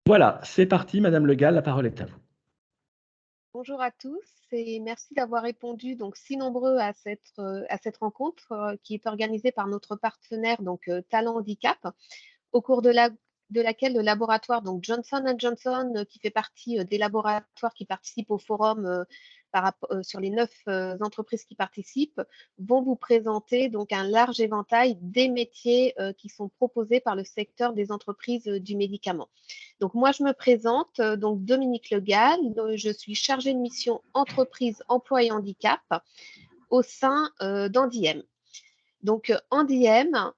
Voilà, c'est parti, Madame Le Gall, la parole est à vous. Bonjour à tous et merci d'avoir répondu donc si nombreux à cette rencontre qui est organisée par notre partenaire Talent Handicap, au cours de laquelle le laboratoire donc Johnson Johnson, qui fait partie des laboratoires qui participent au forum sur les 9 entreprises qui participent, vont vous présenter donc un large éventail des métiers qui sont proposés par le secteur des entreprises du médicament. Donc moi, je me présente, donc Dominique Legal, je suis chargée de mission entreprise, emploi et handicap au sein d'Andiem. Donc Andiem,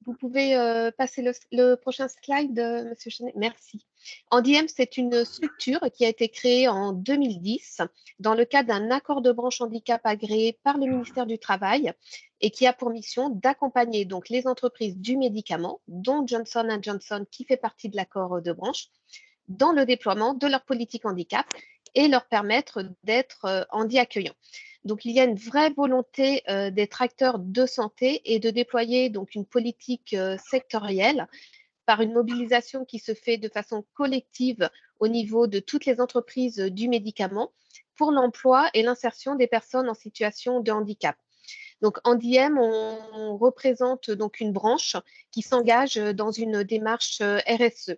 vous pouvez passer le prochain slide, Monsieur Chenet. Merci. Andiem, c'est une structure qui a été créée en 2010 dans le cadre d'un accord de branche handicap agréé par le ministère du Travail et qui a pour mission d'accompagner donc les entreprises du médicament, dont Johnson Johnson qui fait partie de l'accord de branche, dans le déploiement de leur politique handicap et leur permettre d'être handi accueillants. Donc, il y a une vraie volonté d'être acteurs de santé et de déployer donc une politique sectorielle par une mobilisation qui se fait de façon collective au niveau de toutes les entreprises du médicament pour l'emploi et l'insertion des personnes en situation de handicap. Donc, en Diem, on représente donc une branche qui s'engage dans une démarche RSE.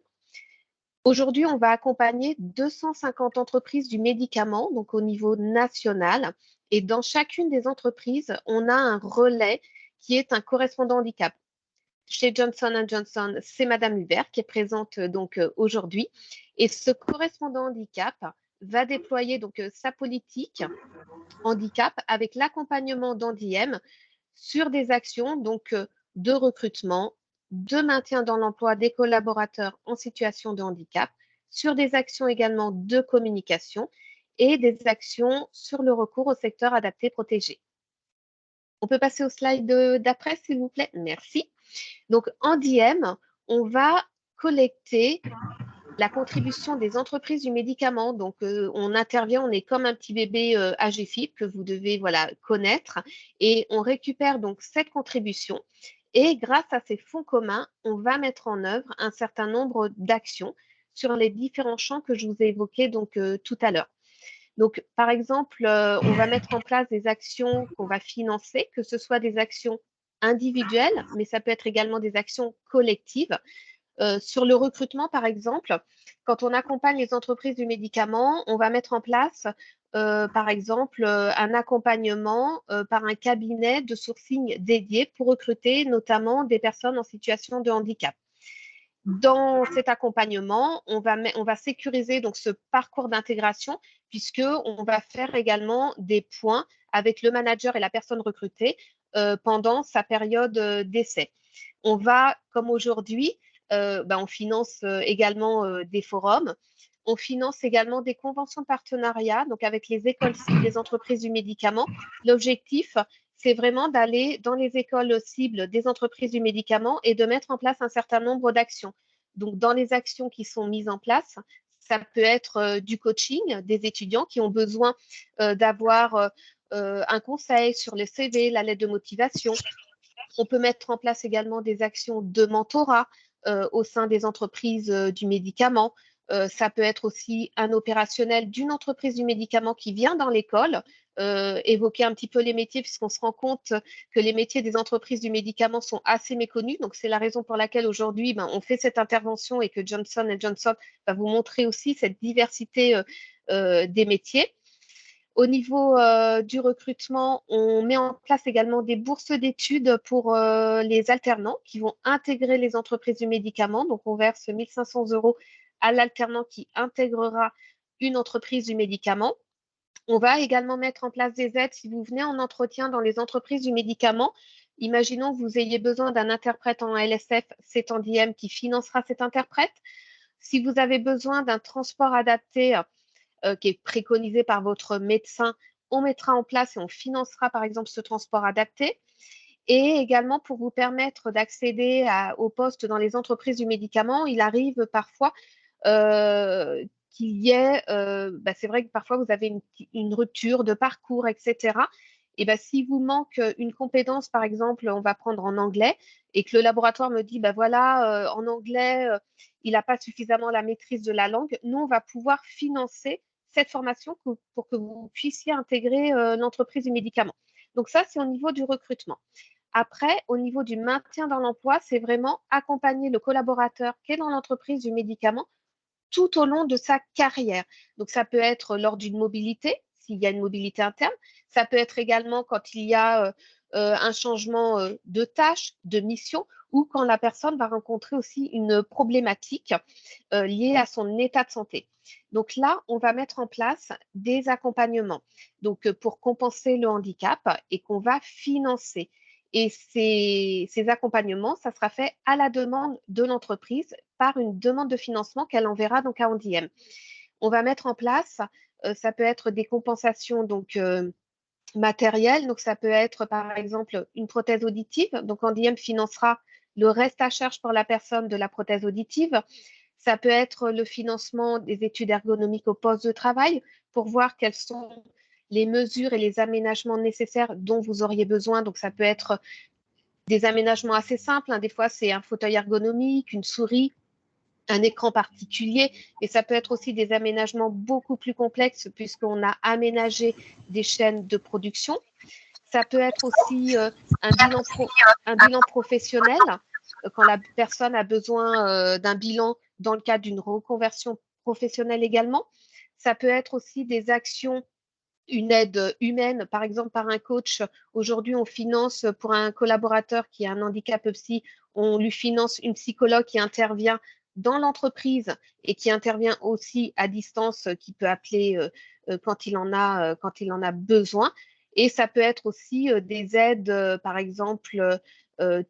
Aujourd'hui, on va accompagner 250 entreprises du médicament, donc au niveau national. Et dans chacune des entreprises, on a un relais qui est un correspondant handicap. Chez Johnson Johnson, c'est Madame Hubert qui est présente aujourd'hui. Et ce correspondant handicap va déployer sa politique handicap avec l'accompagnement d'Andiem sur des actions de recrutement, de maintien dans l'emploi des collaborateurs en situation de handicap, sur des actions également de communication et des actions sur le recours au secteur adapté protégé. On peut passer au slide d'après, s'il vous plaît. Merci. Donc, en DM, on va collecter la contribution des entreprises du médicament. Donc, on intervient, on est comme un petit bébé AGFIP que vous devez connaître et on récupère donc cette contribution. Et grâce à ces fonds communs, on va mettre en œuvre un certain nombre d'actions sur les différents champs que je vous ai évoqués tout à l'heure. Donc, par exemple, on va mettre en place des actions qu'on va financer, que ce soit des actions individuelles, mais ça peut être également des actions collectives. Sur le recrutement, par exemple, quand on accompagne les entreprises du médicament, on va mettre en place, par exemple, un accompagnement par un cabinet de sourcing dédié pour recruter notamment des personnes en situation de handicap. Dans cet accompagnement, on va sécuriser donc ce parcours d'intégration puisqu'on va faire également des points avec le manager et la personne recrutée pendant sa période d'essai. On va, comme aujourd'hui, on finance également des forums. On finance également des conventions de partenariat, donc avec les écoles cibles des entreprises du médicament. L'objectif, c'est vraiment d'aller dans les écoles cibles des entreprises du médicament et de mettre en place un certain nombre d'actions. Donc, dans les actions qui sont mises en place, ça peut être du coaching des étudiants qui ont besoin d'avoir un conseil sur le CV, la lettre de motivation. On peut mettre en place également des actions de mentorat au sein des entreprises du médicament. Ça peut être aussi un opérationnel d'une entreprise du médicament qui vient dans l'école, évoquer un petit peu les métiers, puisqu'on se rend compte que les métiers des entreprises du médicament sont assez méconnus. Donc, c'est la raison pour laquelle aujourd'hui, on fait cette intervention et que Johnson Johnson va vous montrer aussi cette diversité des métiers. Au niveau du recrutement, on met en place également des bourses d'études pour les alternants qui vont intégrer les entreprises du médicament. Donc, on verse 1 500 € à l'alternant qui intégrera une entreprise du médicament. On va également mettre en place des aides si vous venez en entretien dans les entreprises du médicament. Imaginons que vous ayez besoin d'un interprète en LSF, c'est Andiem qui financera cet interprète. Si vous avez besoin d'un transport adapté, qui est préconisé par votre médecin, on mettra en place et on financera par exemple ce transport adapté. Et également pour vous permettre d'accéder aux postes dans les entreprises du médicament, il arrive parfois qu'il y ait, c'est vrai que parfois vous avez une rupture de parcours, etc. Et ben, s'il vous manque une compétence, par exemple, on va prendre en anglais, et que le laboratoire me dit, ben voilà, en anglais, il n'a pas suffisamment la maîtrise de la langue, nous, on va pouvoir financer cette formation pour que vous puissiez intégrer l'entreprise du médicament. Donc ça, c'est au niveau du recrutement. Après, au niveau du maintien dans l'emploi, c'est vraiment accompagner le collaborateur qui est dans l'entreprise du médicament tout au long de sa carrière. Donc, ça peut être lors d'une mobilité, s'il y a une mobilité interne. Ça peut être également quand il y a un changement de tâche, de mission, ou quand la personne va rencontrer aussi une problématique liée à son état de santé. Donc là, on va mettre en place des accompagnements donc, pour compenser le handicap et qu'on va financer. Et ces accompagnements, ça sera fait à la demande de l'entreprise par une demande de financement qu'elle enverra donc à Andiem. On va mettre en place, ça peut être des compensations donc matérielles, donc ça peut être par exemple une prothèse auditive, donc Andiem financera le reste à charge pour la personne de la prothèse auditive. Ça peut être le financement des études ergonomiques au poste de travail pour voir quelles sont les mesures et les aménagements nécessaires dont vous auriez besoin. Donc, ça peut être des aménagements assez simples, hein. Des fois, c'est un fauteuil ergonomique, une souris, un écran particulier, et ça peut être aussi des aménagements beaucoup plus complexes puisqu'on a aménagé des chaînes de production. Ça peut être aussi un bilan professionnel quand la personne a besoin d'un bilan dans le cadre d'une reconversion professionnelle également. Ça peut être aussi des actions, une aide humaine, par exemple par un coach. Aujourd'hui, on finance pour un collaborateur qui a un handicap psy, on lui finance une psychologue qui intervient dans l'entreprise et qui intervient aussi à distance, qui peut appeler quand il en a besoin. Et ça peut être aussi des aides, par exemple,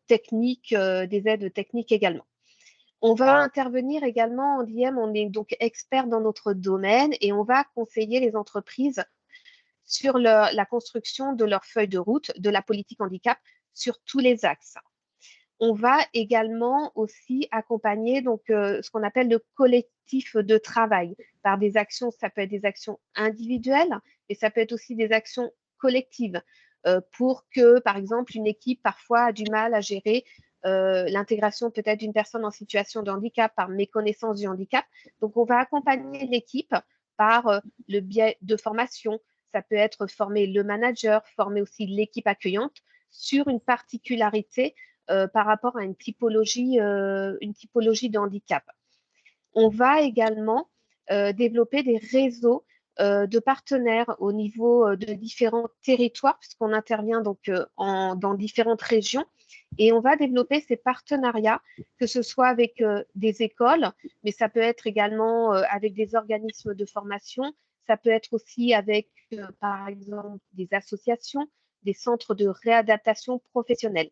techniques, des aides techniques également. On va intervenir également en DM, on est donc expert dans notre domaine et on va conseiller les entreprises sur la construction de leur feuille de route, de la politique handicap sur tous les axes. On va également aussi accompagner donc, ce qu'on appelle le collectif de travail par des actions, ça peut être des actions individuelles, et ça peut être aussi des actions collectives pour que, par exemple, une équipe parfois a du mal à gérer l'intégration peut-être d'une personne en situation de handicap par méconnaissance du handicap. Donc, on va accompagner l'équipe par le biais de formation. Ça peut être former le manager, former aussi l'équipe accueillante sur une particularité par rapport à une typologie de handicap. On va également développer des réseaux de partenaires au niveau de différents territoires, puisqu'on intervient donc dans différentes régions. Et on va développer ces partenariats, que ce soit avec des écoles, mais ça peut être également avec des organismes de formation, ça peut être aussi avec, par exemple, des associations, des centres de réadaptation professionnelle.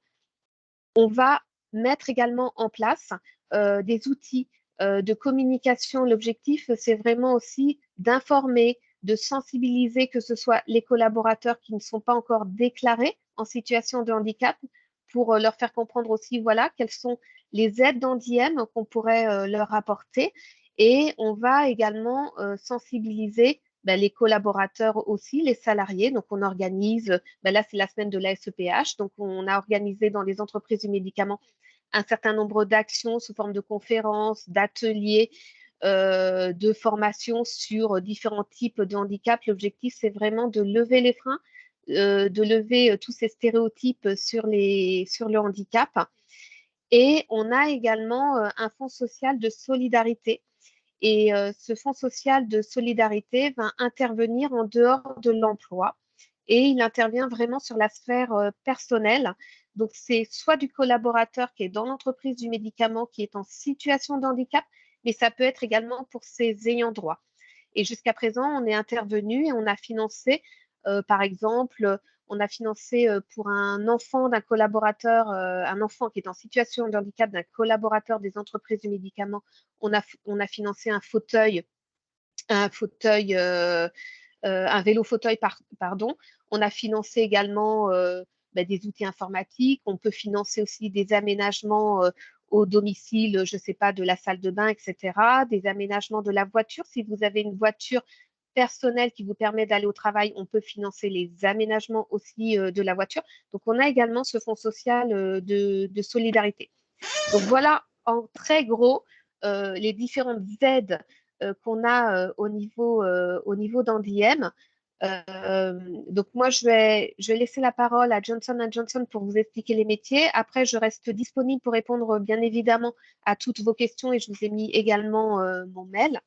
On va mettre également en place des outils de communication. L'objectif, c'est vraiment aussi d'informer, de sensibiliser, que ce soit les collaborateurs qui ne sont pas encore déclarés en situation de handicap, pour leur faire comprendre aussi, voilà, quelles sont les aides d'Andiem qu'on pourrait leur apporter. Et on va également sensibiliser les collaborateurs aussi, les salariés. Donc, on organise, là, c'est la semaine de la SEPH. Donc, on a organisé dans les entreprises du médicament un certain nombre d'actions sous forme de conférences, d'ateliers, de formations sur différents types de handicap. L'objectif, c'est vraiment de lever les freins, de lever tous ces stéréotypes sur le handicap. Et on a également un fonds social de solidarité. Et ce fonds social de solidarité va intervenir en dehors de l'emploi et il intervient vraiment sur la sphère personnelle. Donc, c'est soit du collaborateur qui est dans l'entreprise du médicament qui est en situation de handicap, mais ça peut être également pour ses ayants droit. Et jusqu'à présent, on est intervenu et on a financé, par exemple, on a financé pour un enfant d'un collaborateur, un enfant qui est en situation de handicap d'un collaborateur des entreprises du médicament, on a financé un fauteuil, un vélo fauteuil, pardon. On a financé également des outils informatiques. On peut financer aussi des aménagements au domicile, je ne sais pas, de la salle de bain, etc. Des aménagements de la voiture. Si vous avez une voiture personnel qui vous permet d'aller au travail, on peut financer les aménagements aussi de la voiture. Donc, on a également ce fonds social de solidarité. Donc, voilà en très gros les différentes aides qu'on a au niveau d'Andiem. Donc, moi, je vais laisser la parole à Johnson Johnson pour vous expliquer les métiers. Après, je reste disponible pour répondre, bien évidemment, à toutes vos questions et je vous ai mis également mon mail.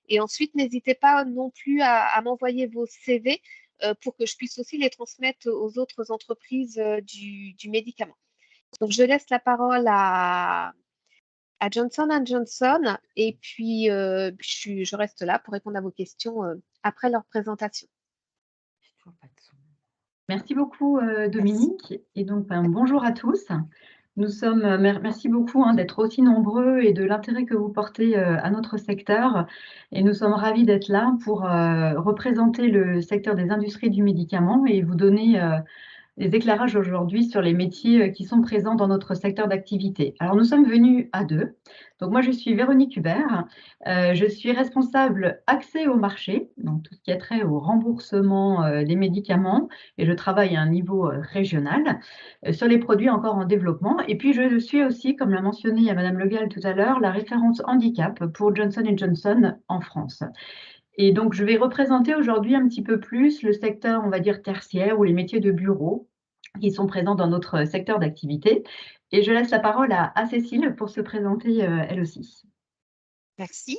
Et ensuite, n'hésitez pas non plus à m'envoyer vos CV pour que je puisse aussi les transmettre aux autres entreprises du médicament. Donc, je laisse la parole à Johnson Johnson et puis je reste là pour répondre à vos questions après leur présentation. Merci beaucoup, Dominique. Et donc, bonjour à tous. Nous sommes, merci beaucoup d'être aussi nombreux et de l'intérêt que vous portez à notre secteur. Et nous sommes ravis d'être là pour représenter le secteur des industries du médicament et vous donner des éclairages aujourd'hui sur les métiers qui sont présents dans notre secteur d'activité. Alors, nous sommes venus à deux. Donc, moi, je suis Véronique Hubert. Je suis responsable accès au marché, donc tout ce qui a trait au remboursement des médicaments, et je travaille à un niveau régional sur les produits encore en développement. Et puis, je suis aussi, comme l'a mentionné Madame Le Gall tout à l'heure, la référence handicap pour Johnson Johnson en France. Et donc, je vais représenter aujourd'hui un petit peu plus le secteur, on va dire, tertiaire ou les métiers de bureau qui sont présents dans notre secteur d'activité. Et je laisse la parole à Cécile pour se présenter elle aussi. Merci.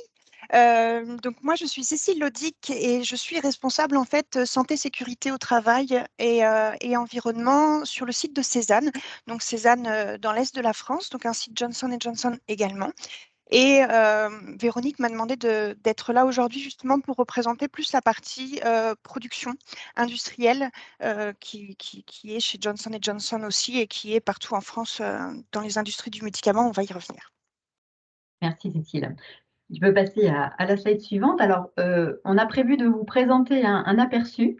Donc moi, je suis Cécile Lodic et je suis responsable en fait santé, sécurité au travail et environnement sur le site de Cézanne. Donc Cézanne dans l'est de la France, donc un site Johnson Johnson également. Et Véronique m'a demandé d'être là aujourd'hui justement pour représenter plus la partie production industrielle qui est chez Johnson Johnson aussi et qui est partout en France dans les industries du médicament. On va y revenir. Merci Cécile. Je peux passer à la slide suivante. Alors, on a prévu de vous présenter un aperçu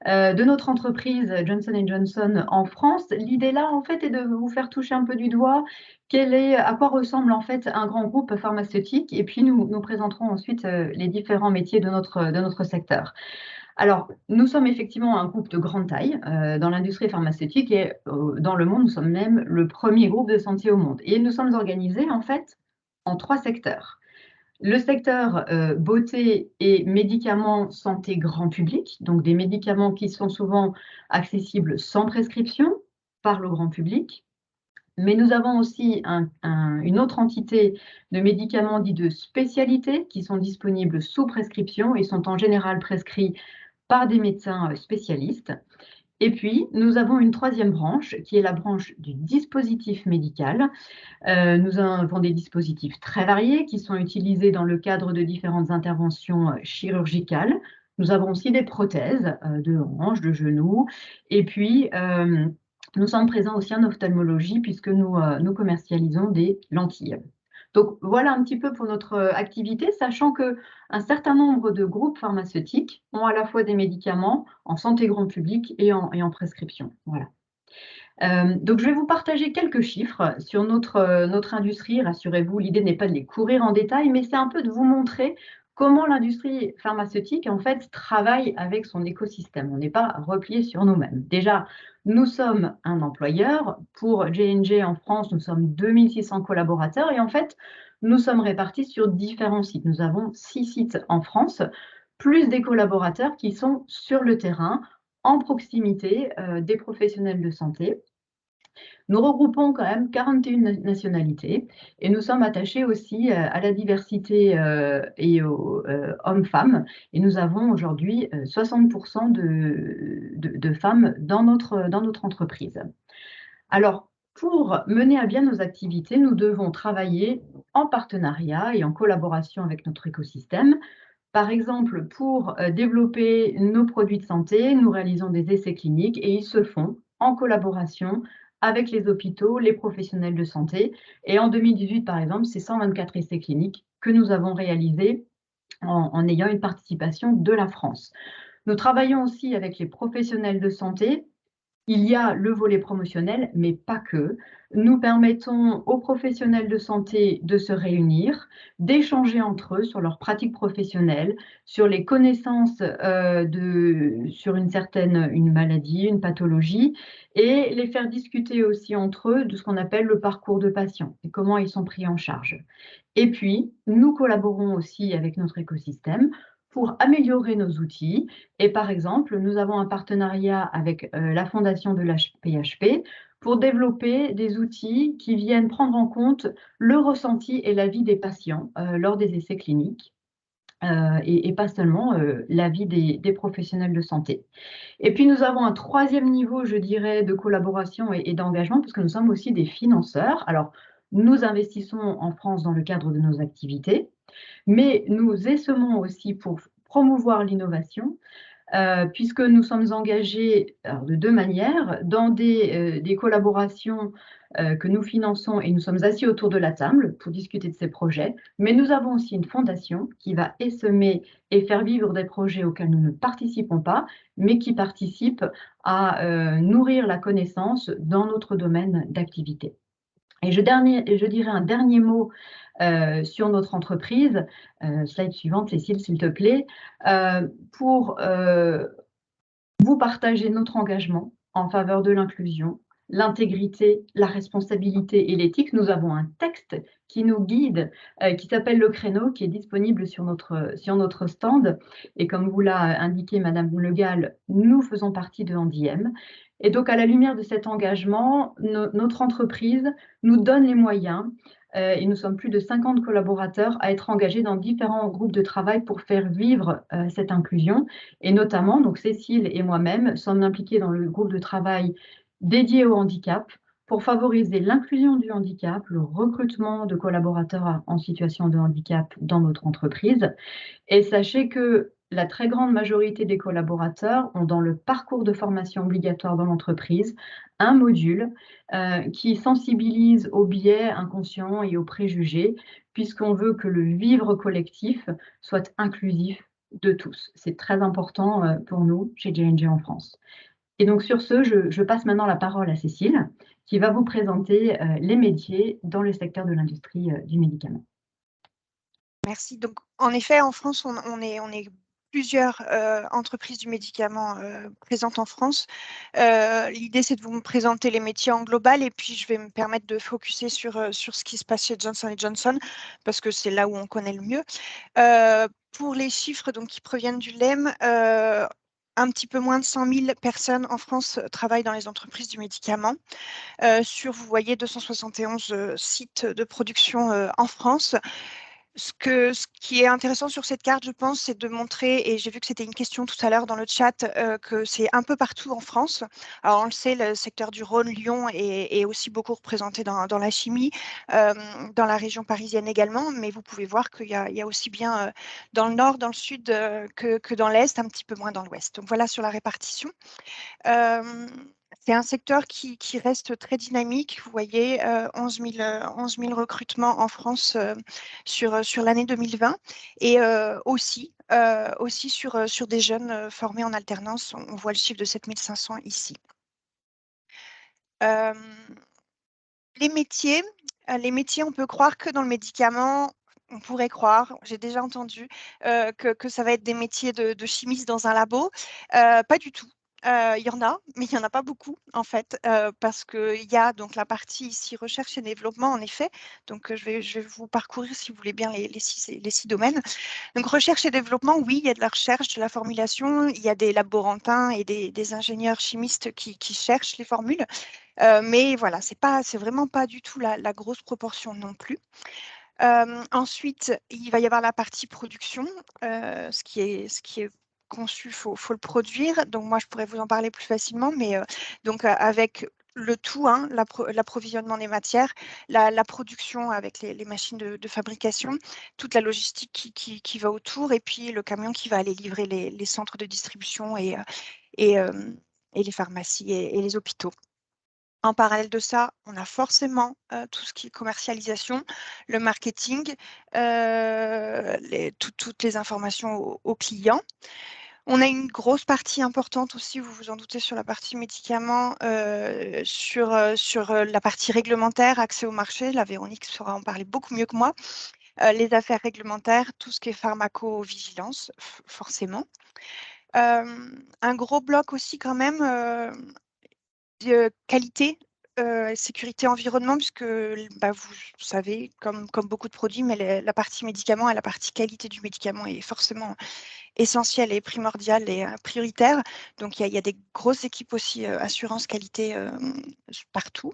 de notre entreprise Johnson Johnson en France. L'idée là, en fait, est de vous faire toucher un peu du doigt à quoi ressemble en fait un grand groupe pharmaceutique. Et puis, nous présenterons ensuite les différents métiers de notre secteur. Alors, nous sommes effectivement un groupe de grande taille dans l'industrie pharmaceutique et dans le monde, nous sommes même le premier groupe de santé au monde. Et nous sommes organisés en fait en 3 secteurs. Le secteur beauté et médicaments santé grand public, donc des médicaments qui sont souvent accessibles sans prescription par le grand public. Mais nous avons aussi une autre entité de médicaments dits de spécialité qui sont disponibles sous prescription et sont en général prescrits par des médecins spécialistes. Et puis, nous avons une 3e branche qui est la branche du dispositif médical. Nous avons des dispositifs très variés qui sont utilisés dans le cadre de différentes interventions chirurgicales. Nous avons aussi des prothèses de hanches, de genoux. Et puis, nous sommes présents aussi en ophtalmologie puisque nous commercialisons des lentilles. Donc, voilà un petit peu pour notre activité, sachant qu'un certain nombre de groupes pharmaceutiques ont à la fois des médicaments en santé grand public et en prescription. Voilà. Donc, je vais vous partager quelques chiffres sur notre industrie. Rassurez-vous, l'idée n'est pas de les courir en détail, mais c'est un peu de vous montrer comment l'industrie pharmaceutique, en fait, travaille avec son écosystème. On n'est pas replié sur nous-mêmes. Déjà, nous sommes un employeur. Pour J&J en France, nous sommes 2600 collaborateurs et en fait, nous sommes répartis sur différents sites. Nous avons 6 sites en France, plus des collaborateurs qui sont sur le terrain, en proximité des professionnels de santé. Nous regroupons quand même 41 nationalités et nous sommes attachés aussi à la diversité et aux hommes-femmes. Et nous avons aujourd'hui 60% de femmes dans notre entreprise. Alors, pour mener à bien nos activités, nous devons travailler en partenariat et en collaboration avec notre écosystème. Par exemple, pour développer nos produits de santé, nous réalisons des essais cliniques et ils se font en collaboration avec les hôpitaux, les professionnels de santé. Et en 2018, par exemple, c'est 124 essais cliniques que nous avons réalisés en ayant une participation de la France. Nous travaillons aussi avec les professionnels de santé il y a le volet promotionnel, mais pas que. Nous permettons aux professionnels de santé de se réunir, d'échanger entre eux sur leurs pratiques professionnelles, sur les connaissances sur une maladie, une pathologie, et les faire discuter aussi entre eux de ce qu'on appelle le parcours de patient et comment ils sont pris en charge. Et puis, nous collaborons aussi avec notre écosystème pour améliorer nos outils. Et par exemple, nous avons un partenariat avec la fondation de l'AP-HP pour développer des outils qui viennent prendre en compte le ressenti et la vie des patients lors des essais cliniques. Et pas seulement l'avis des professionnels de santé. Et puis nous avons un troisième niveau, je dirais, de collaboration et d'engagement, parce que nous sommes aussi des financeurs. Alors, nous investissons en France dans le cadre de nos activités, mais nous essaimons aussi pour promouvoir l'innovation, puisque nous sommes engagés de deux manières, dans des collaborations que nous finançons et nous sommes assis autour de la table pour discuter de ces projets, mais nous avons aussi une fondation qui va essaimer et faire vivre des projets auxquels nous ne participons pas, mais qui participent à nourrir la connaissance dans notre domaine d'activité. Et je dirais un dernier mot sur notre entreprise. Slide suivante, Cécile, s'il te plaît. Pour vous partager notre engagement en faveur de l'inclusion, l'intégrité, la responsabilité et l'éthique. Nous avons un texte qui nous guide, qui s'appelle Le Créneau, qui est disponible sur notre stand. Et comme vous l'a indiqué Madame Le Gall, nous faisons partie de Handiem. Et donc, à la lumière de cet engagement, notre entreprise nous donne les moyens, et nous sommes plus de 50 collaborateurs à être engagés dans différents groupes de travail pour faire vivre cette inclusion. Et notamment, donc Cécile et moi-même sommes impliqués dans le groupe de travail dédié au handicap pour favoriser l'inclusion du handicap, le recrutement de collaborateurs en situation de handicap dans notre entreprise. Et sachez que la très grande majorité des collaborateurs ont dans le parcours de formation obligatoire dans l'entreprise un module qui sensibilise aux biais inconscients et aux préjugés, puisqu'on veut que le vivre collectif soit inclusif de tous. C'est très important pour nous chez J&J en France. Et donc sur ce, je passe maintenant la parole à Cécile, qui va vous présenter les métiers dans le secteur de l'industrie du médicament. Merci. Donc, en effet, en France, on est plusieurs entreprises du médicament présentes en France. L'idée, c'est de vous présenter les métiers en global et puis je vais me permettre de focuser sur ce qui se passe chez Johnson & Johnson parce que c'est là où on connaît le mieux. Pour les chiffres donc, qui proviennent du LEM, un petit peu moins de 100 000 personnes en France travaillent dans les entreprises du médicament. Vous voyez, 271 sites de production en France. Ce qui est intéressant sur cette carte, je pense, c'est de montrer, et j'ai vu que c'était une question tout à l'heure dans le chat, que c'est un peu partout en France. Alors, on le sait, le secteur du Rhône, Lyon est aussi beaucoup représenté dans la chimie, dans la région parisienne également, mais vous pouvez voir qu'il y a aussi bien dans le nord, dans le sud que dans l'est, un petit peu moins dans l'ouest. Donc, voilà sur la répartition. C'est un secteur qui reste très dynamique. Vous voyez, 11 000 recrutements en France sur l'année 2020 et aussi sur des jeunes formés en alternance. On voit le chiffre de 7 500 ici. Les métiers, on peut croire que dans le médicament, on pourrait croire, j'ai déjà entendu, que ça va être des métiers de chimiste dans un labo. Pas du tout. Il y en a, mais il n'y en a pas beaucoup en fait, parce qu'il y a donc la partie ici recherche et développement en effet. Donc je vais vous parcourir si vous voulez bien les six domaines. Donc recherche et développement, oui, il y a de la recherche, de la formulation, il y a des laborantins et des ingénieurs chimistes qui cherchent les formules. Mais voilà, c'est vraiment pas du tout la grosse proportion non plus. Ensuite, il va y avoir la partie production, ce qui est conçu, il faut le produire. Donc moi, je pourrais vous en parler plus facilement, mais donc avec le tout, hein, l'approvisionnement des matières, la production avec les machines de fabrication, toute la logistique qui va autour, et puis le camion qui va aller livrer les centres de distribution et les pharmacies et les hôpitaux. En parallèle de ça, on a forcément tout ce qui est commercialisation, le marketing, toutes les informations aux clients. On a une grosse partie importante aussi, vous vous en doutez, sur la partie médicaments, sur la partie réglementaire, accès au marché. La Véronique saura en parler beaucoup mieux que moi. Les affaires réglementaires, tout ce qui est pharmacovigilance, forcément. Un gros bloc aussi quand même de qualité, sécurité environnement, puisque bah, vous savez, comme beaucoup de produits, mais la partie médicament et la partie qualité du médicament est forcément essentielle et primordiale et prioritaire. Donc, il y a des grosses équipes aussi assurance qualité partout.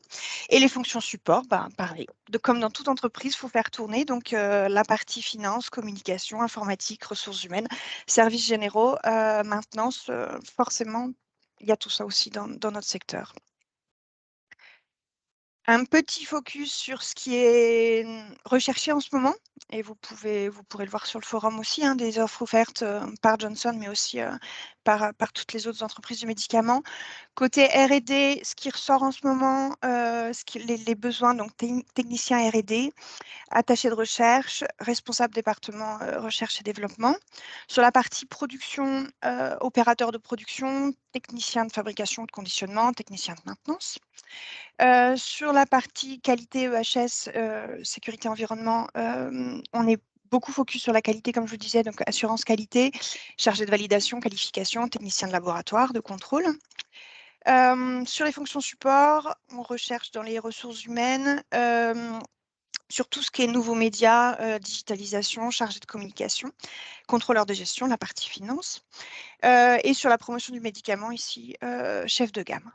Et les fonctions support, bah, pareil. Comme dans toute entreprise, il faut faire tourner. Donc, la partie finance, communication, informatique, ressources humaines, services généraux, maintenance, forcément, il y a tout ça aussi dans notre secteur. Un petit focus sur ce qui est recherché en ce moment, et vous pourrez le voir sur le forum aussi, hein, des offres offertes par Johnson, mais aussi par toutes les autres entreprises du médicament. Côté R&D, ce qui ressort en ce moment, les besoins, donc techniciens R&D, attaché de recherche, responsable département recherche et développement. Sur la partie production, opérateur de production, technicien de fabrication, de conditionnement, technicien de maintenance. Sur la partie qualité EHS, sécurité environnement, on est beaucoup focus sur la qualité, comme je vous disais, donc assurance qualité, chargé de validation, qualification, technicien de laboratoire, de contrôle. Sur les fonctions support, on recherche dans les ressources humaines, sur tout ce qui est nouveaux médias, digitalisation, chargé de communication, contrôleur de gestion, la partie finance. Et sur la promotion du médicament, ici, chef de gamme.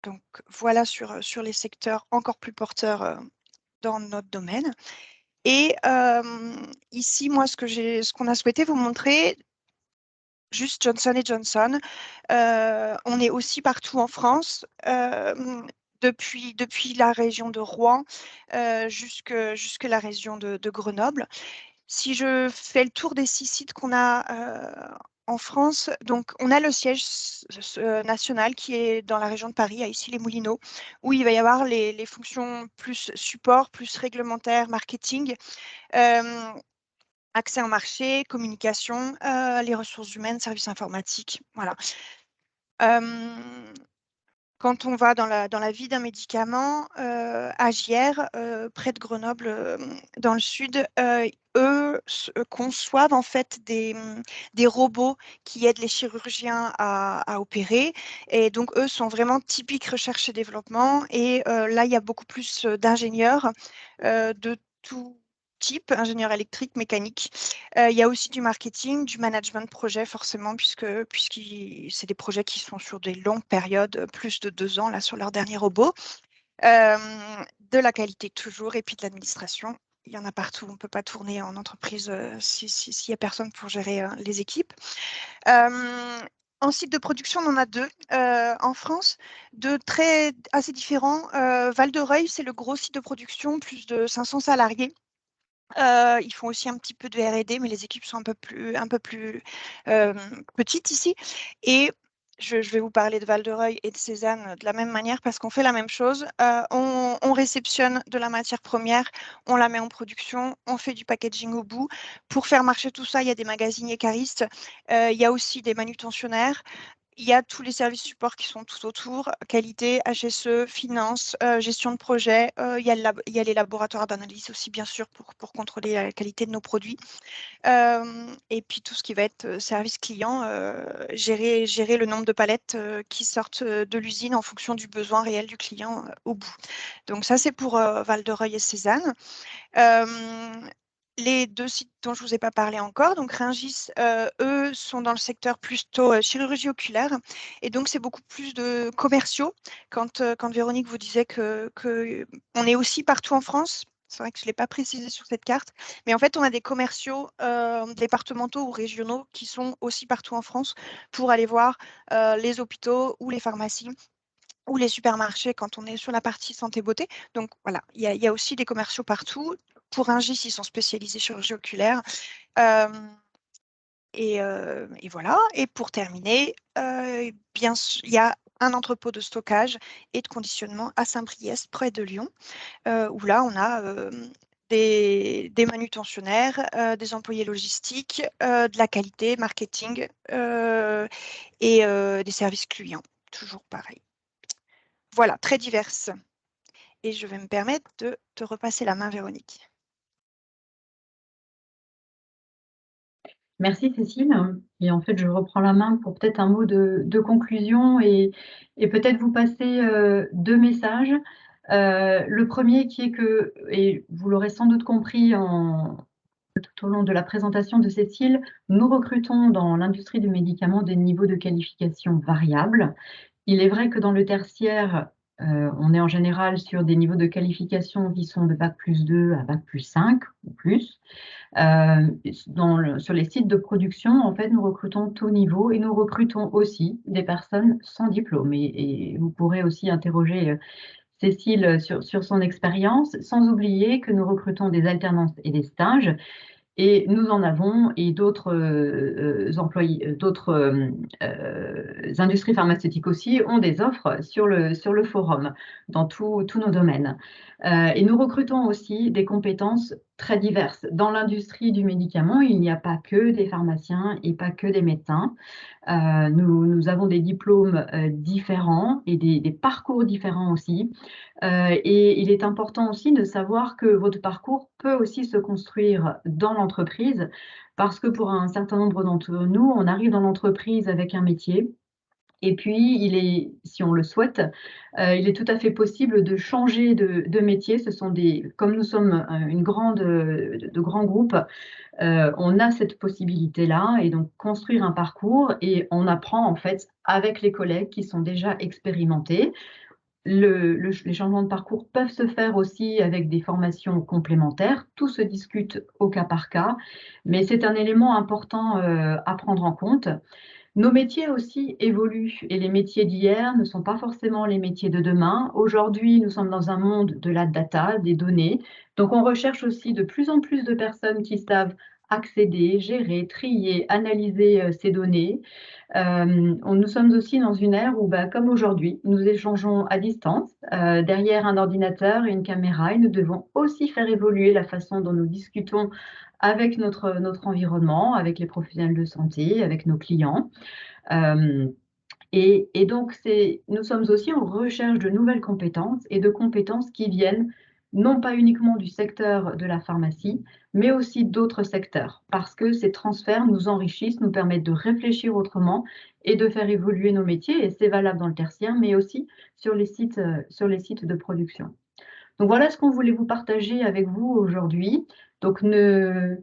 Donc voilà sur les secteurs encore plus porteurs dans notre domaine. Et ici, moi, ce qu'on a souhaité vous montrer, juste Johnson & Johnson, on est aussi partout en France, depuis la région de Rouen jusque la région de Grenoble. Si je fais le tour des 6 sites qu'on a en France, donc on a le siège national qui est dans la région de Paris, à Issy-les-Moulineaux, où il va y avoir les fonctions plus support, plus réglementaire, marketing, accès au marché, communication, les ressources humaines, services informatiques. Voilà. Quand on va dans la vie d'un médicament, à Gières, près de Grenoble, dans le sud, eux conçoivent en fait des robots qui aident les chirurgiens à opérer. Et donc, eux sont vraiment typiques recherche et développement. Et là, il y a beaucoup plus d'ingénieurs de tout type, ingénieur électrique, mécanique. Il y a aussi du marketing, du management de projet, forcément, puisque c'est des projets qui sont sur des longues périodes, plus de 2 ans, là, sur leur dernier robot. De la qualité toujours, et puis de l'administration. Il y en a partout. On ne peut pas tourner en entreprise s'il n'y a personne pour gérer les équipes. En site de production, on en a 2 en France, assez différents. Val-de-Reuil, c'est le gros site de production, plus de 500 salariés. Ils font aussi un petit peu de R&D, mais les équipes sont un peu plus petites ici. Et je vais vous parler de Val-de-Reuil et de Cézanne de la même manière parce qu'on fait la même chose. On réceptionne de la matière première, on la met en production, on fait du packaging au bout. Pour faire marcher tout ça, il y a des magasiniers caristes, il y a aussi des manutentionnaires. Il y a tous les services supports qui sont tout autour, qualité, HSE, finance, gestion de projet. Il y a les laboratoires d'analyse aussi, bien sûr, pour contrôler la qualité de nos produits. Et puis tout ce qui va être service client, gérer le nombre de palettes qui sortent de l'usine en fonction du besoin réel du client au bout. Donc ça, c'est pour Val-de-Reuil et Cézanne. Les 2 sites dont je ne vous ai pas parlé encore, donc Rungis, eux, sont dans le secteur plutôt chirurgie oculaire. Et donc, c'est beaucoup plus de commerciaux. Quand Véronique vous disait qu'on est aussi partout en France, c'est vrai que je ne l'ai pas précisé sur cette carte, mais en fait, on a des commerciaux départementaux ou régionaux qui sont aussi partout en France pour aller voir les hôpitaux ou les pharmacies ou les supermarchés quand on est sur la partie santé-beauté. Donc voilà, il y a aussi des commerciaux partout. Pour Rungis, ils sont spécialisés chirurgie oculaire. Et voilà. Et pour terminer, bien sûr, il y a un entrepôt de stockage et de conditionnement à Saint-Priest, près de Lyon, où là, on a des manutentionnaires, des employés logistiques, de la qualité, marketing et des services clients, toujours pareil. Voilà, très diverses. Et je vais me permettre de te repasser la main, Véronique. Merci Cécile. Et en fait, je reprends la main pour peut-être un mot de conclusion et peut-être vous passer 2 messages. Le premier qui est que, et vous l'aurez sans doute compris tout au long de la présentation de Cécile, nous recrutons dans l'industrie du médicament des niveaux de qualification variables. Il est vrai que dans le tertiaire, on est en général sur des niveaux de qualification qui sont de Bac+2 à Bac+5 ou plus. Sur les sites de production, en fait, nous recrutons tout niveau et nous recrutons aussi des personnes sans diplôme. Et vous pourrez aussi interroger Cécile sur son expérience, sans oublier que nous recrutons des alternances et des stages. Et nous en avons, et d'autres industries pharmaceutiques aussi ont des offres sur le forum dans tous nos domaines. Et nous recrutons aussi des compétences très diverses. Dans l'industrie du médicament, il n'y a pas que des pharmaciens et pas que des médecins. Nous avons des diplômes différents et des parcours différents aussi. Et il est important aussi de savoir que votre parcours peut aussi se construire dans l'entreprise parce que pour un certain nombre d'entre nous, on arrive dans l'entreprise avec un métier. Et puis, si on le souhaite, il est tout à fait possible de changer de métier. Comme nous sommes de grands groupes, on a cette possibilité-là et donc construire un parcours et on apprend en fait avec les collègues qui sont déjà expérimentés. Les changements de parcours peuvent se faire aussi avec des formations complémentaires. Tout se discute au cas par cas, mais c'est un élément important à prendre en compte. Nos métiers aussi évoluent et les métiers d'hier ne sont pas forcément les métiers de demain. Aujourd'hui, nous sommes dans un monde de la data, des données. Donc, on recherche aussi de plus en plus de personnes qui savent accéder, gérer, trier, analyser ces données. Nous sommes aussi dans une ère où, comme aujourd'hui, nous échangeons à distance, derrière un ordinateur et une caméra, et nous devons aussi faire évoluer la façon dont nous discutons avec notre environnement, avec les professionnels de santé, avec nos clients. Et donc, nous sommes aussi en recherche de nouvelles compétences et de compétences qui viennent non pas uniquement du secteur de la pharmacie, mais aussi d'autres secteurs, parce que ces transferts nous enrichissent, nous permettent de réfléchir autrement et de faire évoluer nos métiers, et c'est valable dans le tertiaire, mais aussi sur les sites de production. Donc voilà ce qu'on voulait vous partager avec vous aujourd'hui. Donc ne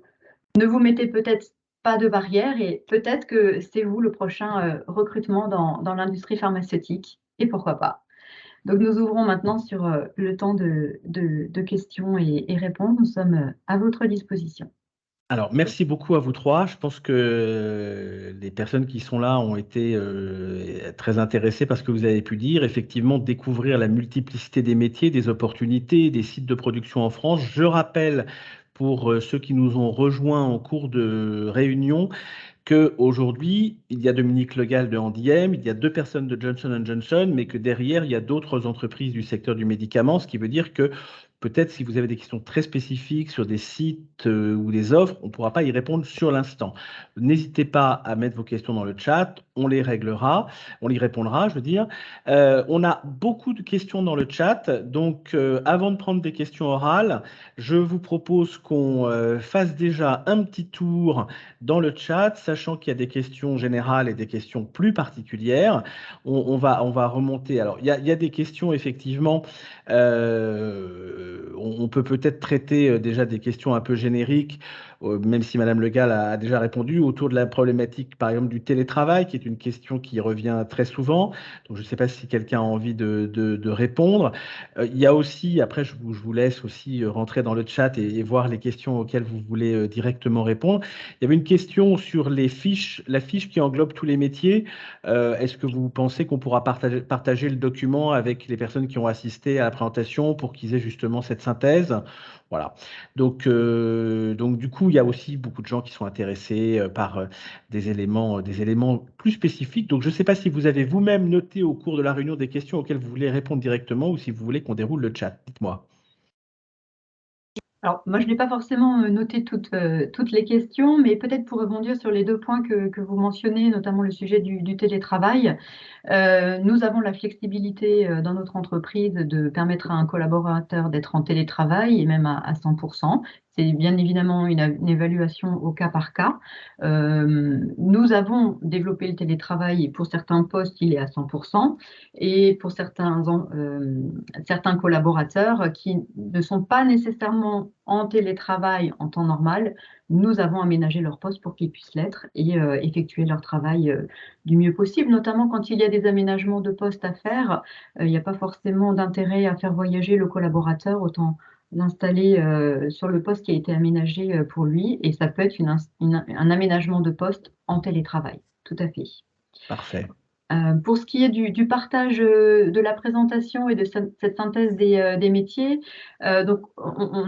vous mettez peut-être pas de barrière et peut-être que c'est vous le prochain recrutement dans l'industrie pharmaceutique, et pourquoi pas. Donc nous ouvrons maintenant sur le temps de questions et réponses. Nous sommes à votre disposition. Alors, merci beaucoup à vous trois. Je pense que les personnes qui sont là ont été très intéressées par ce que vous avez pu dire. Effectivement, découvrir la multiplicité des métiers, des opportunités, des sites de production en France. Je rappelle, pour ceux qui nous ont rejoints en cours de réunion, qu'aujourd'hui, il y a Dominique Legal de Andiem, il y a 2 personnes de Johnson & Johnson, mais que derrière, il y a d'autres entreprises du secteur du médicament, ce qui veut dire que peut-être si vous avez des questions très spécifiques sur des sites ou des offres, on ne pourra pas y répondre sur l'instant. N'hésitez pas à mettre vos questions dans le chat, on les réglera, on y répondra, je veux dire. On a beaucoup de questions dans le chat, donc avant de prendre des questions orales, je vous propose qu'on fasse déjà un petit tour dans le chat, sachant qu'il y a des questions générales et des questions plus particulières. On va remonter. Alors, il y a des questions, effectivement. On peut peut-être traiter déjà des questions un peu génériques, même si Madame Le Gall a déjà répondu, autour de la problématique, par exemple, du télétravail, qui est une question qui revient très souvent. Donc, je ne sais pas si quelqu'un a envie de répondre. Il y a aussi, après, je vous laisse aussi rentrer dans le chat et voir les questions auxquelles vous voulez directement répondre. Il y avait une question sur la fiche qui englobe tous les métiers. Est-ce que vous pensez qu'on pourra partager le document avec les personnes qui ont assisté à la présentation pour qu'ils aient justement cette synthèse? Voilà. Donc, du coup, il y a aussi beaucoup de gens qui sont intéressés par des éléments plus spécifiques. Donc, je ne sais pas si vous avez vous-même noté au cours de la réunion des questions auxquelles vous voulez répondre directement ou si vous voulez qu'on déroule le chat. Dites-moi. Alors, moi, je n'ai pas forcément noté toutes les questions, mais peut-être pour rebondir sur les deux points que vous mentionnez, notamment le sujet du télétravail. Nous avons la flexibilité dans notre entreprise de permettre à un collaborateur d'être en télétravail et même à 100%. C'est bien évidemment une évaluation au cas par cas. Nous avons développé le télétravail et pour certains postes, il est à 100%. Et pour certains collaborateurs qui ne sont pas nécessairement en télétravail en temps normal, nous avons aménagé leur poste pour qu'ils puissent l'être et effectuer leur travail du mieux possible, notamment quand il y a des aménagements de poste à faire. Il n'y a pas forcément d'intérêt à faire voyager le collaborateur, autant l'installer sur le poste qui a été aménagé pour lui, et ça peut être un aménagement de poste en télétravail, tout à fait. Parfait. Pour ce qui est du partage de la présentation et de cette synthèse des métiers, donc on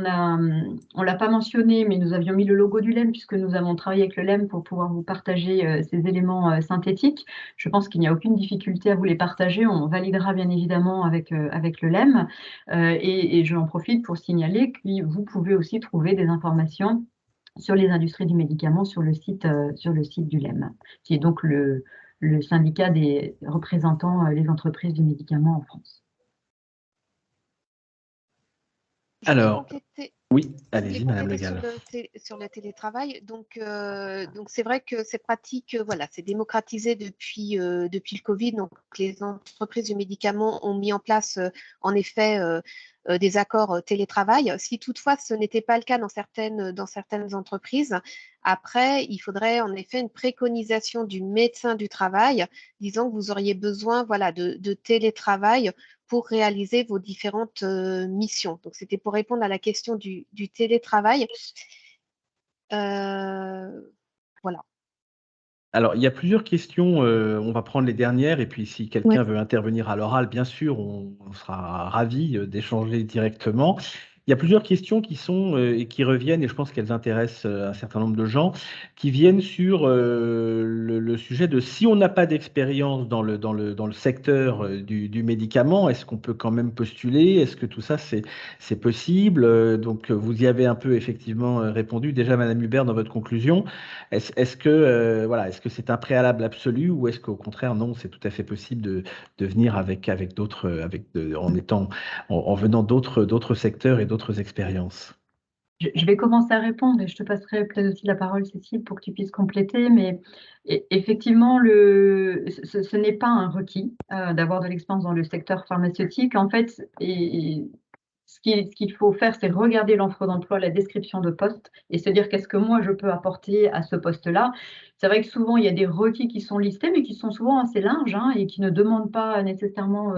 l'a pas mentionné, mais nous avions mis le logo du LEM puisque nous avons travaillé avec le LEM pour pouvoir vous partager ces éléments synthétiques. Je pense qu'il n'y a aucune difficulté à vous les partager. On validera bien évidemment avec le LEM. Et j'en profite pour signaler que vous pouvez aussi trouver des informations sur les industries du médicament sur le site du LEM, qui est donc le syndicat des représentants les entreprises du médicament en France. Alors, oui, Je voulais allez-y, Madame Le compléter Gall. sur le télétravail. Donc c'est vrai que ces pratiques, voilà, c'est démocratisé depuis le Covid. Donc les entreprises du médicament ont mis en place en effet des accords télétravail. Si toutefois ce n'était pas le cas dans certaines entreprises, après il faudrait en effet une préconisation du médecin du travail disant que vous auriez besoin, voilà, de télétravail pour réaliser vos différentes missions. Donc, c'était pour répondre à la question du télétravail. Voilà. Alors, il y a plusieurs questions. On va prendre les dernières et puis si quelqu'un veut intervenir à l'oral, bien sûr, on sera ravi d'échanger directement. Il y a plusieurs questions qui sont et qui reviennent, et je pense qu'elles intéressent un certain nombre de gens, qui viennent sur le sujet de si on n'a pas d'expérience dans le secteur du médicament, est-ce qu'on peut quand même postuler? Est-ce que tout ça, c'est possible? Donc, vous y avez un peu effectivement répondu déjà, Madame Hubert, dans votre conclusion. Est-ce que voilà, est-ce que c'est un préalable absolu ou est-ce qu'au contraire, non, c'est tout à fait possible de venir avec d'autres, en venant d'autres secteurs et d'autres expériences? Je vais commencer à répondre et je te passerai peut-être aussi la parole, Cécile, pour que tu puisses compléter. Mais effectivement, ce n'est pas un requis d'avoir de l'expérience dans le secteur pharmaceutique. En fait, ce qu'il faut faire, c'est regarder l'offre d'emploi, la description de poste et se dire qu'est-ce que moi je peux apporter à ce poste-là. C'est vrai que souvent, il y a des requis qui sont listés, mais qui sont souvent assez larges et qui ne demandent pas nécessairement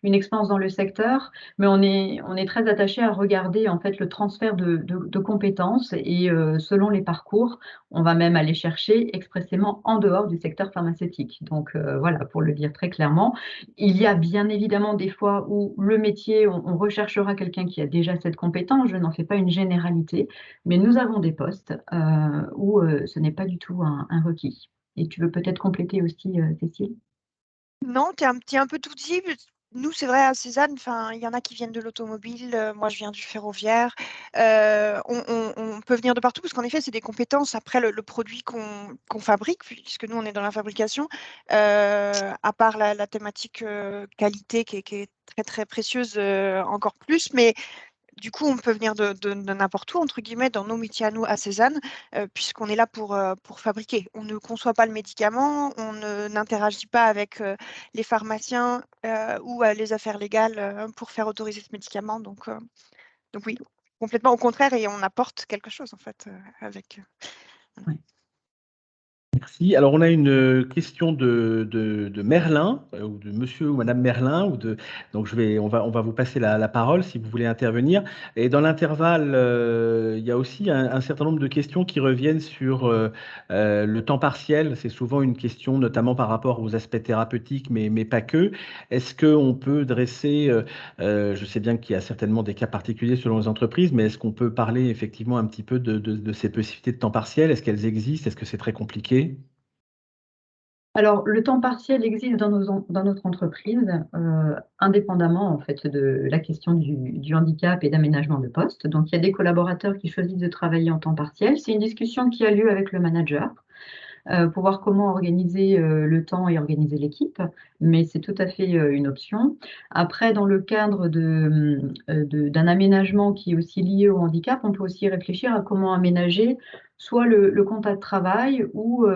une expérience dans le secteur. Mais on est très attaché à regarder en fait le transfert de compétences et selon les parcours, on va même aller chercher expressément en dehors du secteur pharmaceutique. Donc voilà, pour le dire très clairement. Il y a bien évidemment des fois où le métier, on recherchera quelqu'un qui a déjà cette compétence. Je n'en fais pas une généralité, mais nous avons des postes où ce n'est pas du tout un requis. Et tu veux peut-être compléter aussi, Cécile? Non, tu as un peu tout dit. Nous, c'est vrai, à Cézanne, il y en a qui viennent de l'automobile, moi je viens du ferroviaire. On peut venir de partout parce qu'en effet, c'est des compétences. Après, le produit qu'on fabrique, puisque nous, on est dans la fabrication, à part la thématique qualité qui est très, très précieuse encore plus, mais du coup, on peut venir de n'importe où, entre guillemets, dans nos métiers à nous, à Cézanne, puisqu'on est là pour fabriquer. On ne conçoit pas le médicament, on n'interagit pas avec les pharmaciens ou les affaires légales pour faire autoriser ce médicament. Donc oui, complètement au contraire, et on apporte quelque chose, en fait, avec. Ouais. Merci. Alors, on a une question de Merlin, ou de monsieur ou madame Merlin, donc on va vous passer la parole si vous voulez intervenir. Et dans l'intervalle, il y a aussi un certain nombre de questions qui reviennent sur le temps partiel. C'est souvent une question, notamment par rapport aux aspects thérapeutiques, mais pas que. Est-ce qu'on peut dresser, je sais bien qu'il y a certainement des cas particuliers selon les entreprises, mais est-ce qu'on peut parler effectivement un petit peu de ces possibilités de temps partiel? Est-ce qu'elles existent? Est-ce que c'est très compliqué? Alors, le temps partiel existe dans notre entreprise, indépendamment en fait de la question du handicap et d'aménagement de poste. Donc, il y a des collaborateurs qui choisissent de travailler en temps partiel. C'est une discussion qui a lieu avec le manager pour voir comment organiser le temps et organiser l'équipe, mais c'est tout à fait une option. Après, dans le cadre d'un aménagement qui est aussi lié au handicap, on peut aussi réfléchir à comment aménager soit le contrat de travail ou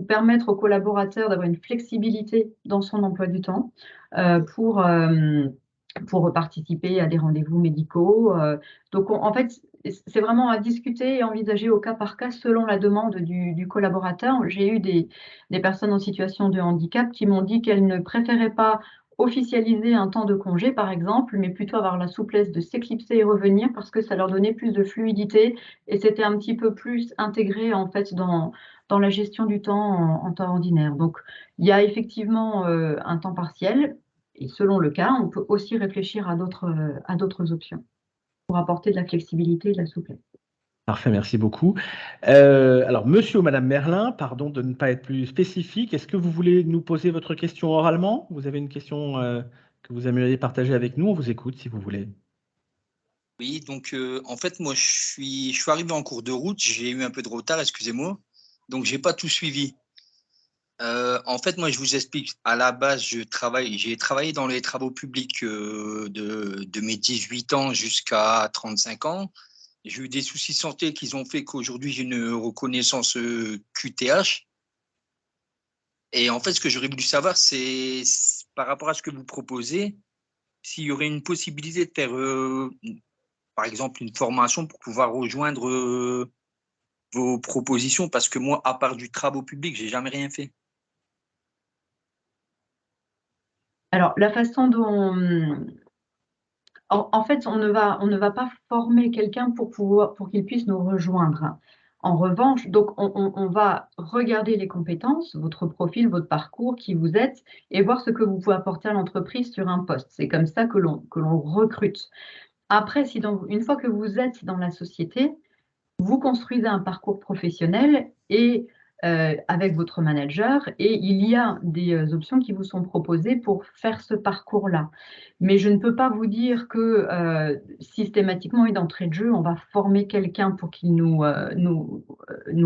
permettre aux collaborateurs d'avoir une flexibilité dans son emploi du temps pour participer à des rendez-vous médicaux. Donc, en fait, c'est vraiment à discuter et envisager au cas par cas selon la demande du collaborateur. J'ai eu des personnes en situation de handicap qui m'ont dit qu'elles ne préféraient pas officialiser un temps de congé, par exemple, mais plutôt avoir la souplesse de s'éclipser et revenir parce que ça leur donnait plus de fluidité et c'était un petit peu plus intégré en fait dans la gestion du temps en temps ordinaire. Donc, il y a effectivement un temps partiel et selon le cas, on peut aussi réfléchir à d'autres options pour apporter de la flexibilité et de la souplesse. Parfait, merci beaucoup. Alors, monsieur ou madame Merlin, pardon de ne pas être plus spécifique, est-ce que vous voulez nous poser votre question oralement? Vous avez une question que vous aimeriez partager avec nous? On vous écoute si vous voulez. Oui, donc en fait, moi, je suis arrivé en cours de route, j'ai eu un peu de retard, excusez-moi, donc j'ai pas tout suivi. En fait, moi, je vous explique, à la base, j'ai travaillé dans les travaux publics de mes 18 ans jusqu'à 35 ans. J'ai eu des soucis de santé qui ont fait qu'aujourd'hui, j'ai une reconnaissance QTH. Et en fait, ce que j'aurais voulu savoir, c'est par rapport à ce que vous proposez, s'il y aurait une possibilité de faire, par exemple, une formation pour pouvoir rejoindre vos propositions, parce que moi, à part du travaux public, j'ai jamais rien fait. Alors, la façon dont… En fait, on ne va pas former quelqu'un pour qu'il puisse nous rejoindre. En revanche, donc, on va regarder les compétences, votre profil, votre parcours, qui vous êtes, et voir ce que vous pouvez apporter à l'entreprise sur un poste. C'est comme ça que l'on recrute. Après, une fois que vous êtes dans la société, vous construisez un parcours professionnel et avec votre manager et il y a des options qui vous sont proposées pour faire ce parcours-là. Mais je ne peux pas vous dire que systématiquement et d'entrée de jeu, on va former quelqu'un pour qu'il nous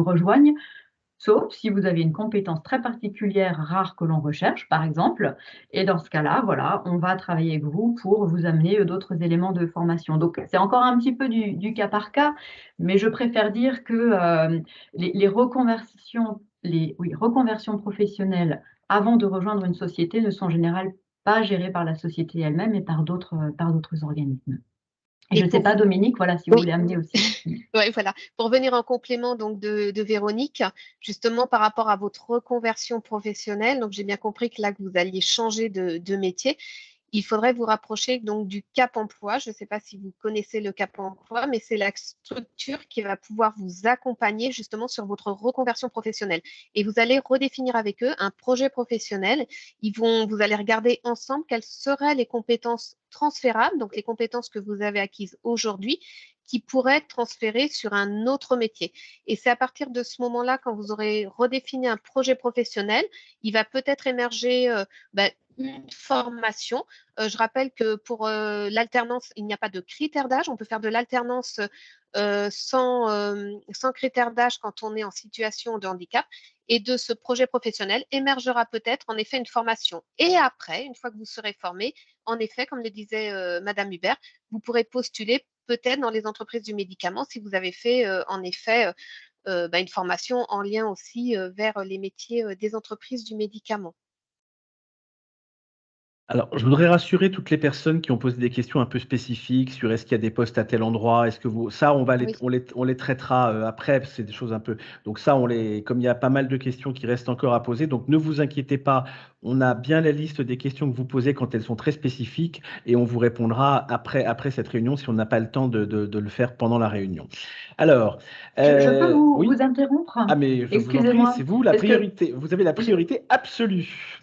rejoigne. Sauf si vous avez une compétence très particulière, rare que l'on recherche, par exemple. Et dans ce cas-là, voilà, on va travailler avec vous pour vous amener d'autres éléments de formation. Donc, c'est encore un petit peu du cas par cas, mais je préfère dire que les reconversions professionnelles avant de rejoindre une société ne sont en général pas gérées par la société elle-même, mais par d'autres organismes. Et je ne sais pas, Dominique, voilà, si vous voulez amener aussi. Oui, voilà. Pour venir en complément donc de Véronique, justement par rapport à votre reconversion professionnelle, donc j'ai bien compris que là que vous alliez changer de métier, il faudrait vous rapprocher donc du Cap Emploi. Je ne sais pas si vous connaissez le Cap Emploi, mais c'est la structure qui va pouvoir vous accompagner justement sur votre reconversion professionnelle. Et vous allez redéfinir avec eux un projet professionnel. Vous allez regarder ensemble quelles seraient les compétences transférables, donc les compétences que vous avez acquises aujourd'hui, qui pourraient être transférées sur un autre métier. Et c'est à partir de ce moment-là, quand vous aurez redéfini un projet professionnel, il va peut-être émerger une formation. Je rappelle que pour l'alternance, il n'y a pas de critère d'âge. On peut faire de l'alternance sans critère d'âge quand on est en situation de handicap. Et de ce projet professionnel émergera peut-être en effet une formation. Et après, une fois que vous serez formé, en effet, comme le disait Madame Hubert, vous pourrez postuler peut-être dans les entreprises du médicament si vous avez fait en effet une formation en lien aussi vers les métiers des entreprises du médicament. Alors, je voudrais rassurer toutes les personnes qui ont posé des questions un peu spécifiques sur est-ce qu'il y a des postes à tel endroit, est-ce que vous… Ça, Oui. on les traitera après, parce que c'est des choses un peu… Donc ça, comme il y a pas mal de questions qui restent encore à poser, donc ne vous inquiétez pas, on a bien la liste des questions que vous posez quand elles sont très spécifiques et on vous répondra après cette réunion si on n'a pas le temps de le faire pendant la réunion. Alors… Je peux oui. vous interrompre? Ah mais je vous en prie, Excusez-moi. c'est vous la priorité, vous avez la priorité absolue.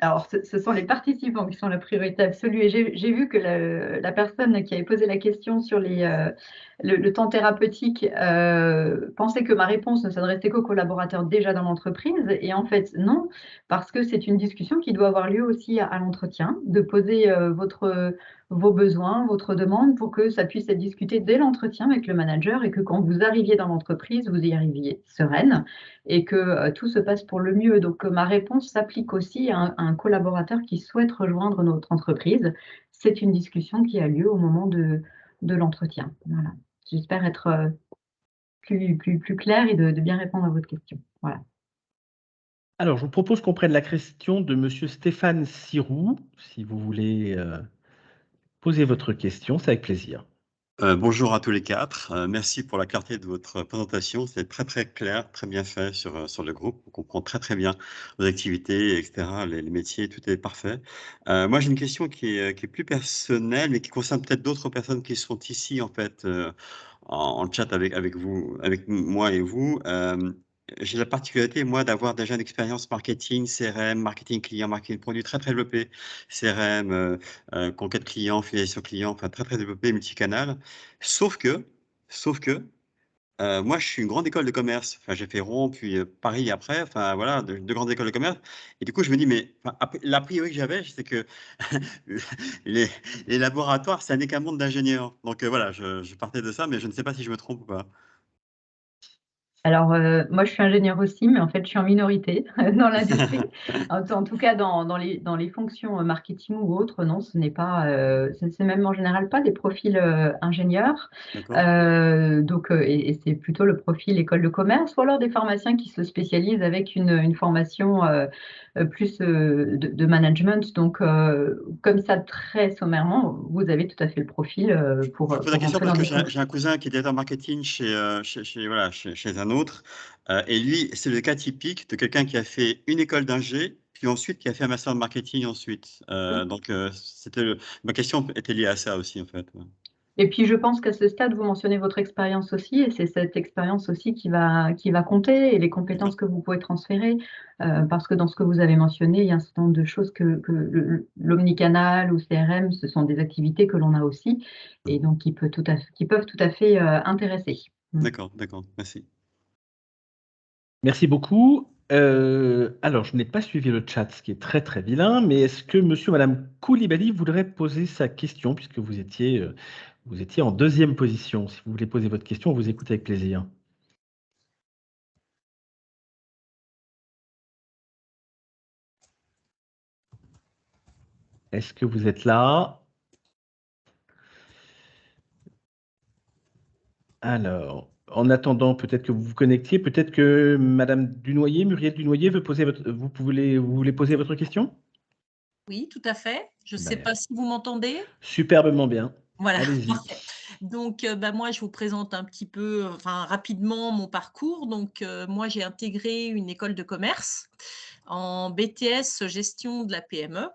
Alors, ce sont les participants qui sont la priorité absolue. Et j'ai vu que la personne qui avait posé la question sur le temps thérapeutique pensait que ma réponse ne s'adressait qu'aux collaborateurs déjà dans l'entreprise. Et en fait, non, parce que c'est une discussion qui doit avoir lieu aussi à l'entretien, de poser vos besoins, votre demande pour que ça puisse être discuté dès l'entretien avec le manager et que quand vous arriviez dans l'entreprise, vous y arriviez sereine et que tout se passe pour le mieux. Donc, ma réponse s'applique aussi à un collaborateur qui souhaite rejoindre notre entreprise. C'est une discussion qui a lieu au moment de l'entretien. Voilà. J'espère être plus claire et de bien répondre à votre question. Voilà. Alors, je vous propose qu'on prenne la question de Monsieur Stéphane Siroux. Si vous voulez poser votre question, c'est avec plaisir. Bonjour à tous les quatre. Merci pour la clarté de votre présentation. C'est très très clair, très bien fait sur le groupe. On comprend très très bien vos activités, etc., les métiers, tout est parfait. Moi, j'ai une question qui est plus personnelle, mais qui concerne peut-être d'autres personnes qui sont ici en fait en chat avec vous, avec moi et vous. J'ai la particularité, moi, d'avoir déjà une expérience marketing, CRM, marketing client, marketing produit très, très développé. CRM, conquête client, fidélisation client, enfin, très, très développé, multicanal. Sauf que, moi, je suis une grande école de commerce. Enfin, j'ai fait Rouen, puis Paris après. Enfin, voilà, deux grandes écoles de commerce. Et du coup, je me dis, mais enfin, l'a priori que j'avais, c'est que les, les laboratoires, ça n'est qu'un monde d'ingénieurs. Donc voilà, je partais de ça, mais je ne sais pas si je me trompe ou pas. Alors, moi, je suis ingénieure aussi, mais en fait, je suis en minorité dans l'industrie. En tout cas, dans les fonctions marketing ou autres, non, ce n'est pas, c'est même en général pas des profils ingénieurs. D'accord. Donc, et c'est plutôt le profil école de commerce ou alors des pharmaciens qui se spécialisent avec une formation plus de management. Donc, comme ça, très sommairement, vous avez tout à fait le profil pour Je pose la question rentrer parce dans que des fonctions. j'ai un cousin qui est directeur marketing voilà, chez un autre. Et lui, c'est le cas typique de quelqu'un qui a fait une école d'ingé, puis ensuite qui a fait un master de marketing ensuite. Donc, ma question était liée à ça aussi, en fait. Et puis, je pense qu'à ce stade, vous mentionnez votre expérience aussi, et c'est cette expérience aussi qui va compter, et les compétences que vous pouvez transférer, parce que dans ce que vous avez mentionné, il y a un certain nombre de choses que l'omnicanal ou CRM, ce sont des activités que l'on a aussi, et donc qui peuvent tout à fait intéresser. D'accord, merci. Merci beaucoup. Alors, je n'ai pas suivi le chat, ce qui est très très vilain, mais est-ce que monsieur ou madame Koulibaly voudrait poser sa question, puisque vous étiez en deuxième position. Si vous voulez poser votre question, on vous écoute avec plaisir. Est-ce que vous êtes là? Alors, en attendant, peut-être que vous vous connectiez, peut-être que madame Dunoyer, Muriel Dunoyer, vous voulez poser votre question? Oui, tout à fait. Je ne sais Ben, pas si vous m'entendez. Superbement bien. Voilà, Allez-y. parfait. Donc, moi, je vous présente un petit peu, enfin, rapidement mon parcours. Donc, moi, j'ai intégré une école de commerce en BTS gestion de la PME.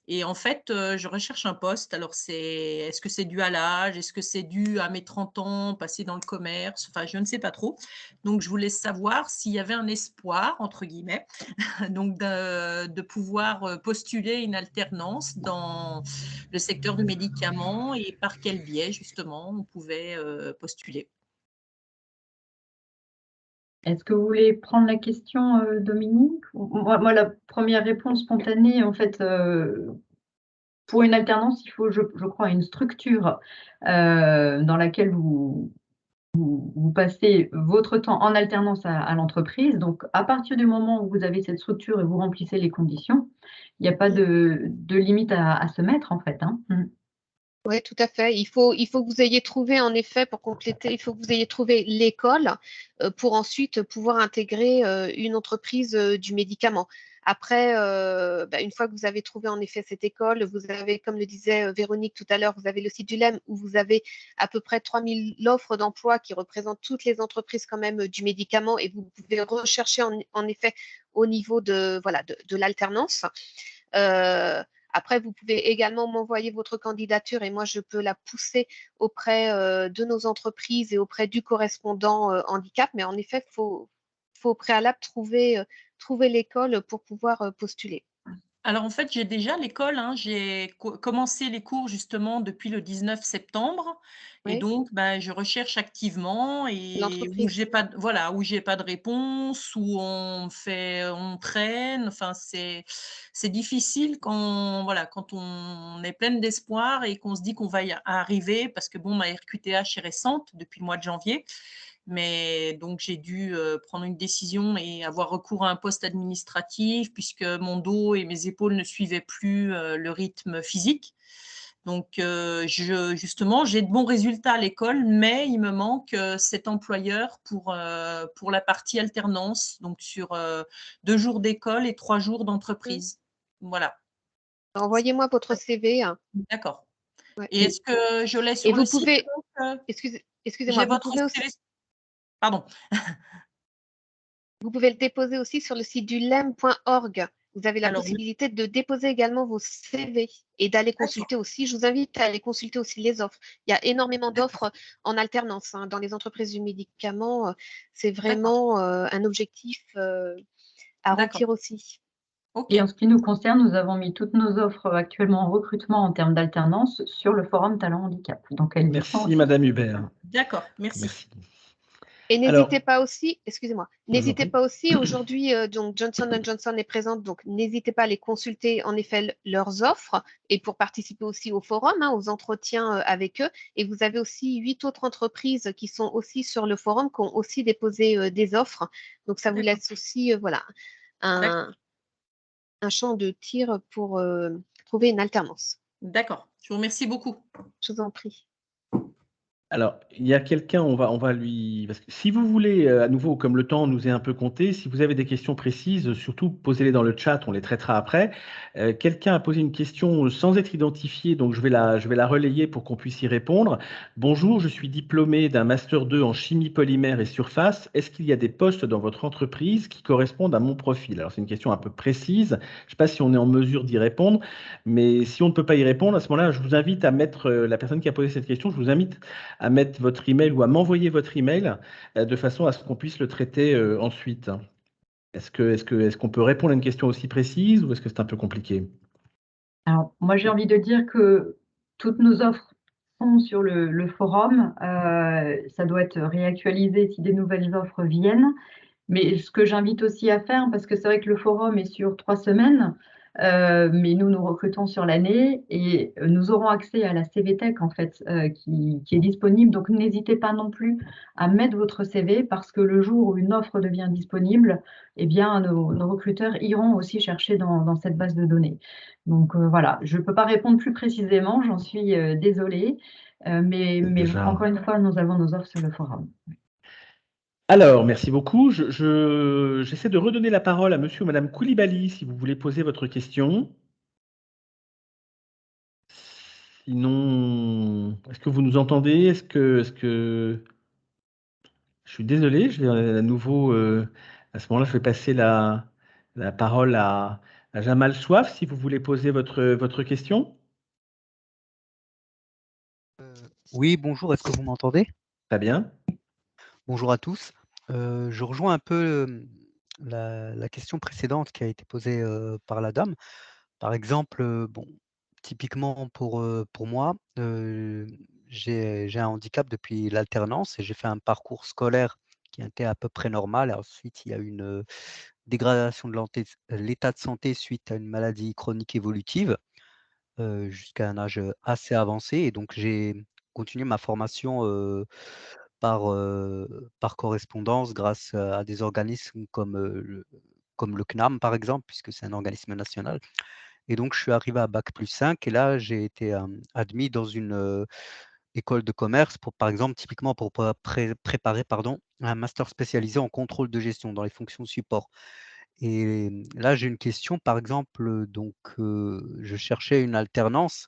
Et en fait, je recherche un poste. Alors, est-ce que c'est dû à l'âge? Est-ce que c'est dû à mes 30 ans passés dans le commerce? Enfin, je ne sais pas trop. Donc, je voulais savoir s'il y avait un espoir, entre guillemets, donc de pouvoir postuler une alternance dans le secteur du médicament et par quel biais, justement, on pouvait postuler. Est-ce que vous voulez prendre la question, Dominique? Moi, la première réponse spontanée, en fait, pour une alternance, il faut, je crois, une structure dans laquelle vous passez votre temps en alternance à l'entreprise. Donc, à partir du moment où vous avez cette structure et vous remplissez les conditions, il n'y a pas de limite à se mettre, en fait, hein. Oui, tout à fait. Il faut que vous ayez trouvé, en effet, pour compléter, il faut que vous ayez trouvé l'école pour ensuite pouvoir intégrer une entreprise du médicament. Après, une fois que vous avez trouvé en effet cette école, vous avez, comme le disait Véronique tout à l'heure, vous avez le site du LEM où vous avez à peu près 3000 offres d'emploi qui représentent toutes les entreprises quand même du médicament et vous pouvez rechercher en effet au niveau de l'alternance. Après, vous pouvez également m'envoyer votre candidature et moi, je peux la pousser auprès de nos entreprises et auprès du correspondant handicap. Mais en effet, il faut au préalable trouver l'école pour pouvoir postuler. Alors en fait, j'ai déjà l'école, hein. J'ai commencé les cours justement depuis le 19 septembre et Oui, donc bah, je recherche activement et où l'entreprise. j'ai pas d voilà, où j'ai pas de réponse, où on traîne, enfin c'est difficile quand voilà, quand on est pleine d'espoir et qu'on se dit qu'on va y arriver parce que bon, ma RQTH est récente depuis le mois de janvier. Mais donc j'ai dû, prendre une décision et avoir recours à un poste administratif puisque mon dos et mes épaules ne suivaient plus, le rythme physique. Donc je justement, j'ai de bons résultats à l'école, mais il me manque, cet employeur pour la partie alternance, donc sur, 2 jours d'école et 3 jours Mmh. d'entreprise. Voilà, Envoyez-moi votre CV, hein. d'accord. Ouais. Et est-ce que je l'ai Et sur vous le site pouvez, donc, excusez-moi, j'ai votre CV pardon. vous pouvez le déposer aussi sur le site du lem.org. Vous avez la Alors possibilité de déposer également vos CV et d'aller d'accord, consulter aussi. Je vous invite à aller consulter aussi les offres. Il y a énormément d'accord, d'offres en alternance, hein, dans les entreprises du médicament. C'est d'accord, vraiment un objectif à d'accord. remplir aussi. OK. Et en ce qui nous concerne, nous avons mis toutes nos offres actuellement en recrutement en termes d'alternance sur le forum Talent Handicap. Donc elles y sont Merci aussi. Madame Hubert. D'accord, merci. Merci. Et Alors, n'hésitez pas aussi, excusez-moi, je vous en n'hésitez prie. pas aussi, aujourd'hui, donc Johnson Johnson est présente, donc n'hésitez pas à aller consulter en effet leurs offres et pour participer aussi au forum, hein, aux entretiens avec eux. Et vous avez aussi 8 autres entreprises qui sont aussi sur le forum, qui ont aussi déposé des offres. Donc ça vous D'accord, laisse aussi, voilà, d'accord, un champ de tir pour trouver une alternance. d'accord. Je vous remercie beaucoup. Je vous en prie. Alors, il y a quelqu'un, on va lui parce que si vous voulez, à nouveau, comme le temps nous est un peu compté, si vous avez des questions précises, surtout posez-les dans le chat, on les traitera après. Quelqu'un a posé une question sans être identifié, donc je vais la relayer pour qu'on puisse y répondre. Bonjour, je suis diplômé d'un master 2 en chimie polymère et surface. Est-ce qu'il y a des postes dans votre entreprise qui correspondent à mon profil? Alors, c'est une question un peu précise. Je ne sais pas si on est en mesure d'y répondre, mais si on ne peut pas y répondre, à ce moment-là, je vous invite à mettre, la personne qui a posé cette question, je vous invite à mettre votre email ou à m'envoyer votre email de façon à ce qu'on puisse le traiter ensuite. Est-ce qu'on peut répondre à une question aussi précise ou est-ce que c'est un peu compliqué? Alors, moi, j'ai envie de dire que toutes nos offres sont sur le forum. Ça doit être réactualisé si des nouvelles offres viennent. Mais ce que j'invite aussi à faire, parce que c'est vrai que le forum est sur 3 semaines, mais nous recrutons sur l'année et nous aurons accès à la CVTech en fait, qui est disponible. Donc n'hésitez pas non plus à mettre votre CV parce que le jour où une offre devient disponible, eh bien nos recruteurs iront aussi chercher dans cette base de données. Donc voilà, je ne peux pas répondre plus précisément, j'en suis désolée, mais Déjà. encore une fois, nous avons nos offres sur le forum. Alors, merci beaucoup. J'essaie de redonner la parole à monsieur ou madame Koulibaly si vous voulez poser votre question. Sinon, est-ce que vous nous entendez? Je suis désolé, je vais à nouveau, à ce moment-là, je vais passer la parole à Jamal Chouaf, si vous voulez poser votre question. Oui, bonjour, est-ce que vous m'entendez? Très bien. Bonjour à tous. Je rejoins un peu la question précédente qui a été posée par la dame. Par exemple, bon, typiquement pour moi, j'ai un handicap depuis l'alternance et j'ai fait un parcours scolaire qui était à peu près normal. Et ensuite, il y a eu une dégradation de l'état de santé suite à une maladie chronique évolutive jusqu'à un âge assez avancé. Et donc, j'ai continué ma formation par correspondance grâce à des organismes comme le CNAM, par exemple, puisque c'est un organisme national. Et donc, je suis arrivé à bac+5 et là, j'ai été admis dans une école de commerce, par exemple, typiquement pour préparer un master spécialisé en contrôle de gestion dans les fonctions support. Et là, j'ai une question, par exemple, donc je cherchais une alternance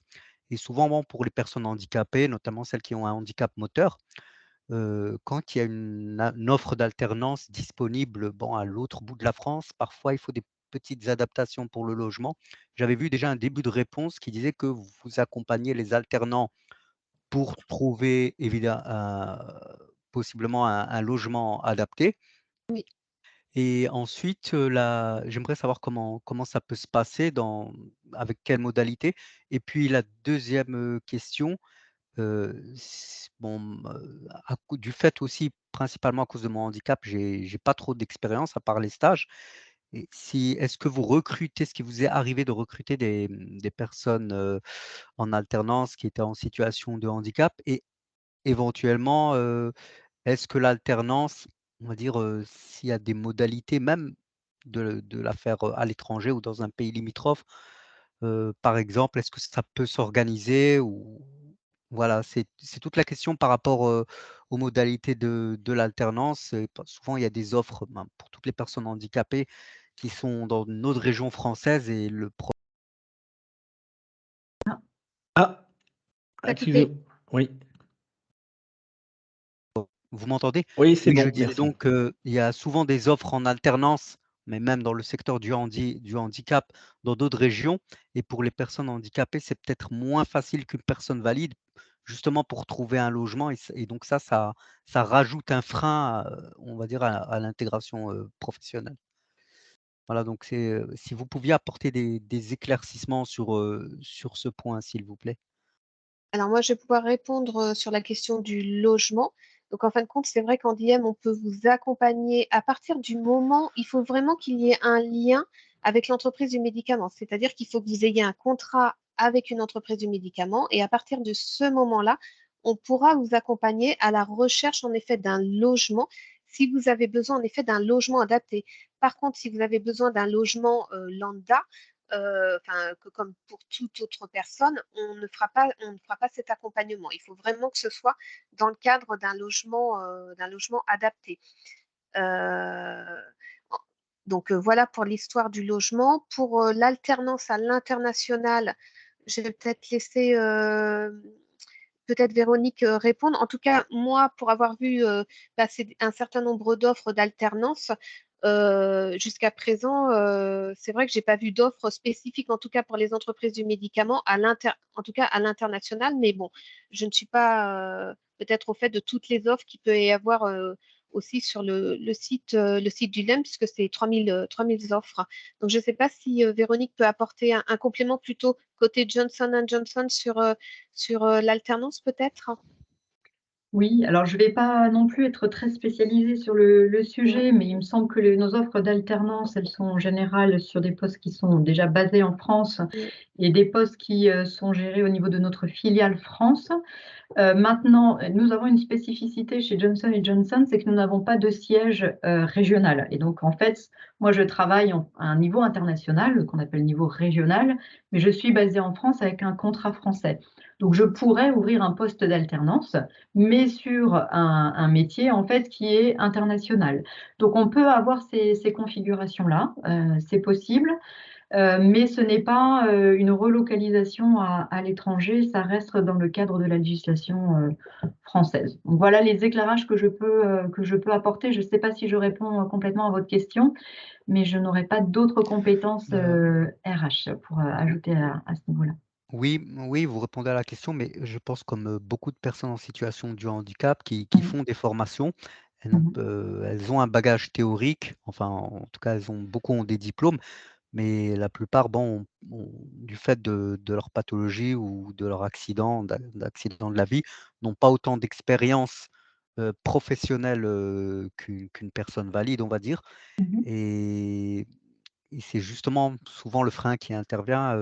et souvent, bon, pour les personnes handicapées, notamment celles qui ont un handicap moteur, quand il y a une offre d'alternance disponible, bon, à l'autre bout de la France, parfois il faut des petites adaptations pour le logement. J'avais vu déjà un début de réponse qui disait que vous accompagnez les alternants pour trouver possiblement un logement adapté. Oui. Et ensuite, j'aimerais savoir comment ça peut se passer, avec quelle modalité. Et puis la deuxième question, bon, du fait aussi, principalement à cause de mon handicap, j'ai pas trop d'expérience à part les stages. Et est-ce que vous recrutez, est-ce qu'il vous est arrivé de recruter des personnes en alternance qui étaient en situation de handicap? Et éventuellement, est-ce que l'alternance, on va dire, s'il y a des modalités même de la faire, à l'étranger ou dans un pays limitrophe, par exemple, est-ce que ça peut s'organiser ou voilà, c'est toute la question par rapport, aux modalités de l'alternance et souvent il y a des offres, ben, pour toutes les personnes handicapées qui sont dans notre région française et le pro Ah, Ça a coupé. excusez. Oui, vous m'entendez? oui, c'est Oui, je bon, disais merci. donc qu'il y a souvent des offres en alternance, mais même dans le secteur du handicap dans d'autres régions et pour les personnes handicapées, c'est peut-être moins facile qu'une personne valide, justement pour trouver un logement et donc ça rajoute un frein on va dire à l'intégration, professionnelle. Voilà donc si vous pouviez apporter des éclaircissements sur ce point, s'il vous plaît? Alors moi, je vais pouvoir répondre sur la question du logement. Donc en fin de compte, c'est vrai qu'en DM, on peut vous accompagner à partir du moment, il faut vraiment qu'il y ait un lien avec l'entreprise du médicament. C'est-à-dire qu'il faut que vous ayez un contrat avec une entreprise du médicament et à partir de ce moment-là, on pourra vous accompagner à la recherche en effet d'un logement si vous avez besoin en effet d'un logement adapté. Par contre, si vous avez besoin d'un logement lambda, comme pour toute autre personne, on ne fera pas cet accompagnement. Il faut vraiment que ce soit dans le cadre d'un logement adapté. Euh, donc voilà pour l'histoire du logement. Pour l'alternance à l'international, je vais peut-être laisser peut-être Véronique répondre. En tout cas, moi, pour avoir vu passer un certain nombre d'offres d'alternance, jusqu'à présent, c'est vrai que j'ai pas vu d'offres spécifiques, en tout cas pour les entreprises du médicament, en tout cas à l'international. Mais bon, je ne suis pas peut-être au fait de toutes les offres qu'il peut y avoir aussi sur le site du LEM, puisque c'est 3000 offres. Donc, je ne sais pas si Véronique peut apporter un complément plutôt côté Johnson Johnson sur l'alternance, peut-être. Oui, alors je ne vais pas non plus être très spécialisée sur le sujet, mais il me semble que nos offres d'alternance, elles sont en général sur des postes qui sont déjà basés en France Mm. et des postes qui sont gérés au niveau de notre filiale France. Maintenant, nous avons une spécificité chez Johnson Johnson, c'est que nous n'avons pas de siège régional. Et donc, en fait, moi, je travaille à un niveau international, qu'on appelle niveau régional, mais je suis basée en France avec un contrat français. Donc, je pourrais ouvrir un poste d'alternance, mais sur un métier, en fait, qui est international. Donc, on peut avoir ces configurations-là, c'est possible. Mais ce n'est pas une relocalisation à l'étranger, ça reste dans le cadre de la législation française. Donc, voilà les éclairages que je peux apporter. Je ne sais pas si je réponds complètement à votre question, mais je n'aurai pas d'autres compétences RH pour ajouter à ce niveau-là. Oui, oui, vous répondez à la question, mais je pense comme beaucoup de personnes en situation de handicap qui Mhm. font des formations, Mhm. elles ont un bagage théorique, enfin en tout cas beaucoup ont des diplômes, mais la plupart, bon, du fait de leur pathologie ou de leur d'accident de la vie, n'ont pas autant d'expérience professionnelle qu'une personne valide, on va dire. Mhm. Et et c'est justement souvent le frein qui intervient,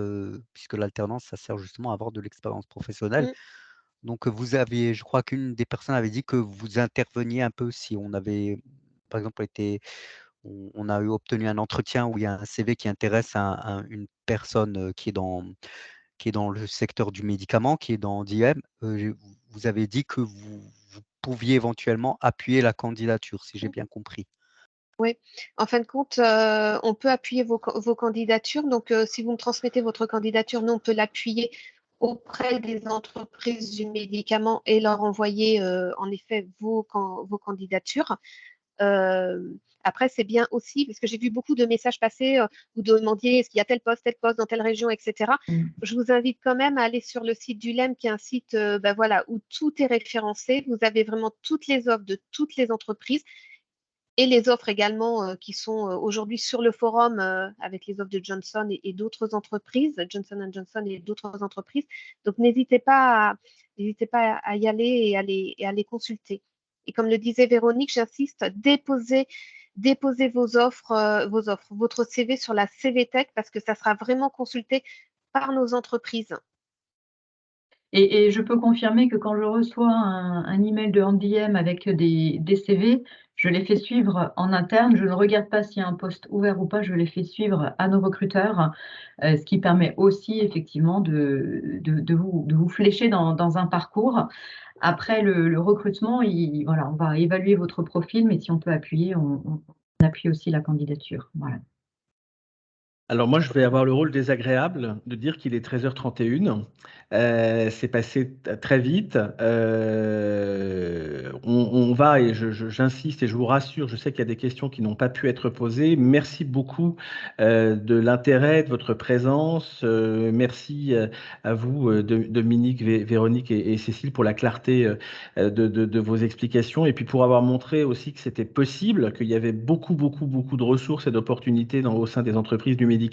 puisque l'alternance, ça sert justement à avoir de l'expérience professionnelle. Mm. Donc, je crois qu'une des personnes avait dit que vous interveniez un peu si on avait, par exemple, on a obtenu un entretien où il y a un CV qui intéresse une personne qui est dans le secteur du médicament, qui est dans d'IM. Vous avez dit que vous pouviez éventuellement appuyer la candidature, si j'ai bien compris. Oui, en fin de compte, on peut appuyer vos candidatures. Donc, si vous me transmettez votre candidature, nous, on peut l'appuyer auprès des entreprises du médicament et leur envoyer, en effet, vos candidatures. Après, c'est bien aussi, parce que j'ai vu beaucoup de messages passer, vous demandiez est-ce qu'il y a tel poste dans telle région, etc. Mhm. Je vous invite quand même à aller sur le site du LEM, qui est un site voilà, où tout est référencé. Vous avez vraiment toutes les offres de toutes les entreprises. et les offres également qui sont aujourd'hui sur le forum avec les offres de Johnson et d'autres entreprises, Johnson & Johnson et d'autres entreprises. Donc, n'hésitez pas à y aller et à les consulter. Et comme le disait Véronique, j'insiste, déposez votre CV sur la CVTech parce que ça sera vraiment consulté par nos entreprises. Et je peux confirmer que quand je reçois un email de NDM avec des CV, je les fais suivre en interne. Je ne regarde pas s'il y a un poste ouvert ou pas, je les fais suivre à nos recruteurs, ce qui permet aussi effectivement de vous flécher dans un parcours. Après le recrutement, voilà, on va évaluer votre profil, mais si on peut appuyer, on appuie aussi la candidature. Voilà. Alors moi, je vais avoir le rôle désagréable de dire qu'il est 13h31. C'est passé très vite. On va, et j'insiste et je vous rassure, je sais qu'il y a des questions qui n'ont pas pu être posées. Merci beaucoup de l'intérêt, de votre présence. Merci à vous, Dominique, Véronique et Cécile, pour la clarté de vos explications et puis pour avoir montré aussi que c'était possible, qu'il y avait beaucoup de ressources et d'opportunités au sein des entreprises du médicament.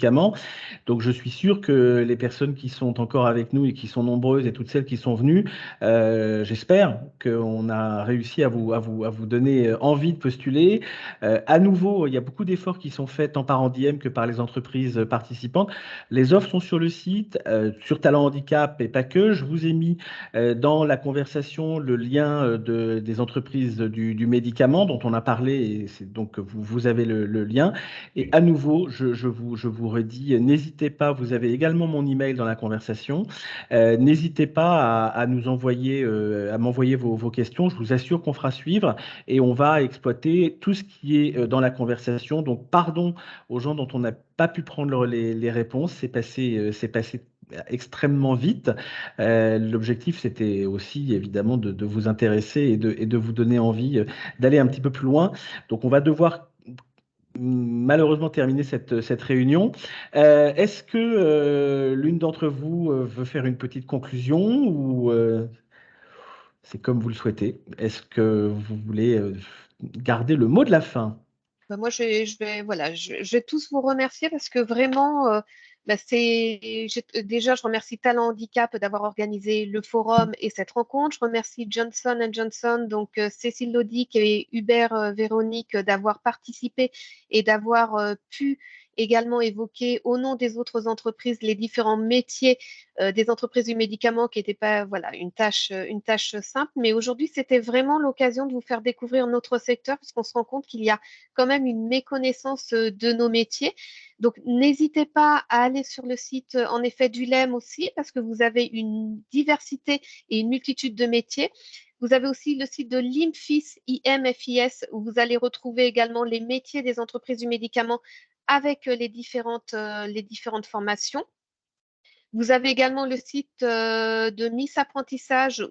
Donc, je suis sûr que les personnes qui sont encore avec nous et qui sont nombreuses et toutes celles qui sont venues, j'espère qu'on a réussi à vous donner envie de postuler. À nouveau, il y a beaucoup d'efforts qui sont faits tant par NDM que par les entreprises participantes. Les offres sont sur le site, sur Talent Handicap et pas que. Je vous ai mis dans la conversation le lien des entreprises du médicament dont on a parlé, et donc vous avez le lien. Et à nouveau, je vous redis, n'hésitez pas, vous avez également mon email dans la conversation. N'hésitez pas à nous envoyer, à m'envoyer vos questions. Je vous assure qu'on fera suivre et on va exploiter tout ce qui est dans la conversation. Donc, pardon aux gens dont on n'a pas pu prendre les réponses. C'est passé extrêmement vite. L'objectif, c'était aussi évidemment de vous intéresser et de vous donner envie d'aller un petit peu plus loin. Donc, on va devoir malheureusement terminer cette réunion. Est-ce que l'une d'entre vous veut faire une petite conclusion ou c'est comme vous le souhaitez? Est-ce que vous voulez garder le mot de la fin? Moi, je vais tous vous remercier parce que vraiment, déjà, je remercie Talent Handicap d'avoir organisé le forum et cette rencontre. Je remercie Johnson & Johnson, donc Cécile Lodic et Hubert Véronique d'avoir participé et d'avoir pu également évoquer au nom des autres entreprises les différents métiers des entreprises du médicament qui n'étaient pas une tâche simple. Mais aujourd'hui, c'était vraiment l'occasion de vous faire découvrir notre secteur parce qu'on se rend compte qu'il y a quand même une méconnaissance de nos métiers. Donc, n'hésitez pas à aller sur le site, en effet, du LEM aussi, parce que vous avez une diversité et une multitude de métiers. Vous avez aussi le site de l'IMFIS, IMFIS, où vous allez retrouver également les métiers des entreprises du médicament avec les différentes formations. Vous avez également le site de Miss Apprentissage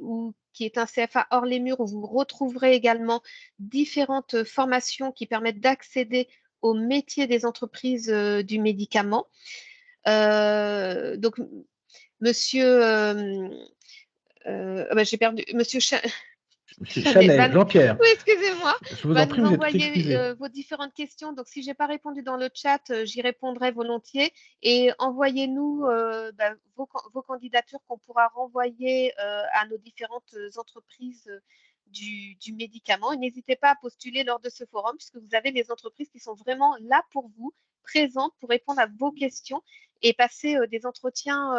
qui est un CFA hors les murs où vous retrouverez également différentes formations qui permettent d'accéder au métier des entreprises du médicament. Donc, monsieur, j'ai perdu, monsieur Chanel, Jean-Pierre. Oui, excusez-moi. Je vous en prie, nous vous êtes tout envoyer excusé. vos différentes questions. Donc, si je n'ai pas répondu dans le chat, j'y répondrai volontiers. Et envoyez-nous vos candidatures qu'on pourra renvoyer à nos différentes entreprises du médicament. Et n'hésitez pas à postuler lors de ce forum, puisque vous avez les entreprises qui sont vraiment là pour vous, présentes pour répondre à vos questions et passer des entretiens.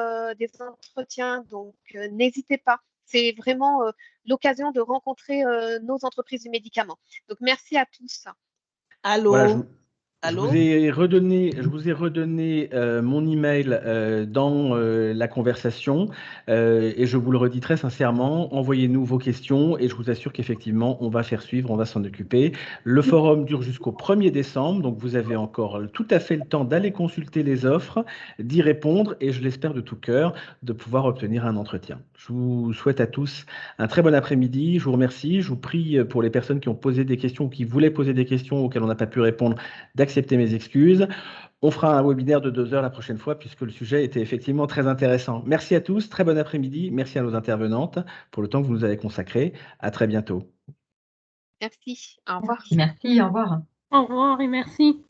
Donc, n'hésitez pas. C'est vraiment l'occasion de rencontrer nos entreprises du médicament. Donc, merci à tous. Allô? Voilà, je Allô? vous ai redonné mon email dans la conversation et je vous le redis très sincèrement, envoyez-nous vos questions et je vous assure qu'effectivement, on va faire suivre, on va s'en occuper. Le forum dure jusqu'au 1er décembre, donc vous avez encore tout à fait le temps d'aller consulter les offres, d'y répondre et je l'espère de tout cœur de pouvoir obtenir un entretien. Je vous souhaite à tous un très bon après-midi, je vous remercie, je vous prie pour les personnes qui ont posé des questions ou qui voulaient poser des questions auxquelles on n'a pas pu répondre, d'accepter mes excuses. On fera un webinaire de 2 heures la prochaine fois puisque le sujet était effectivement très intéressant. Merci à tous, très bon après-midi. Merci à nos intervenantes pour le temps que vous nous avez consacré. À très bientôt. Merci. Au revoir. Merci, au revoir. Au revoir et merci.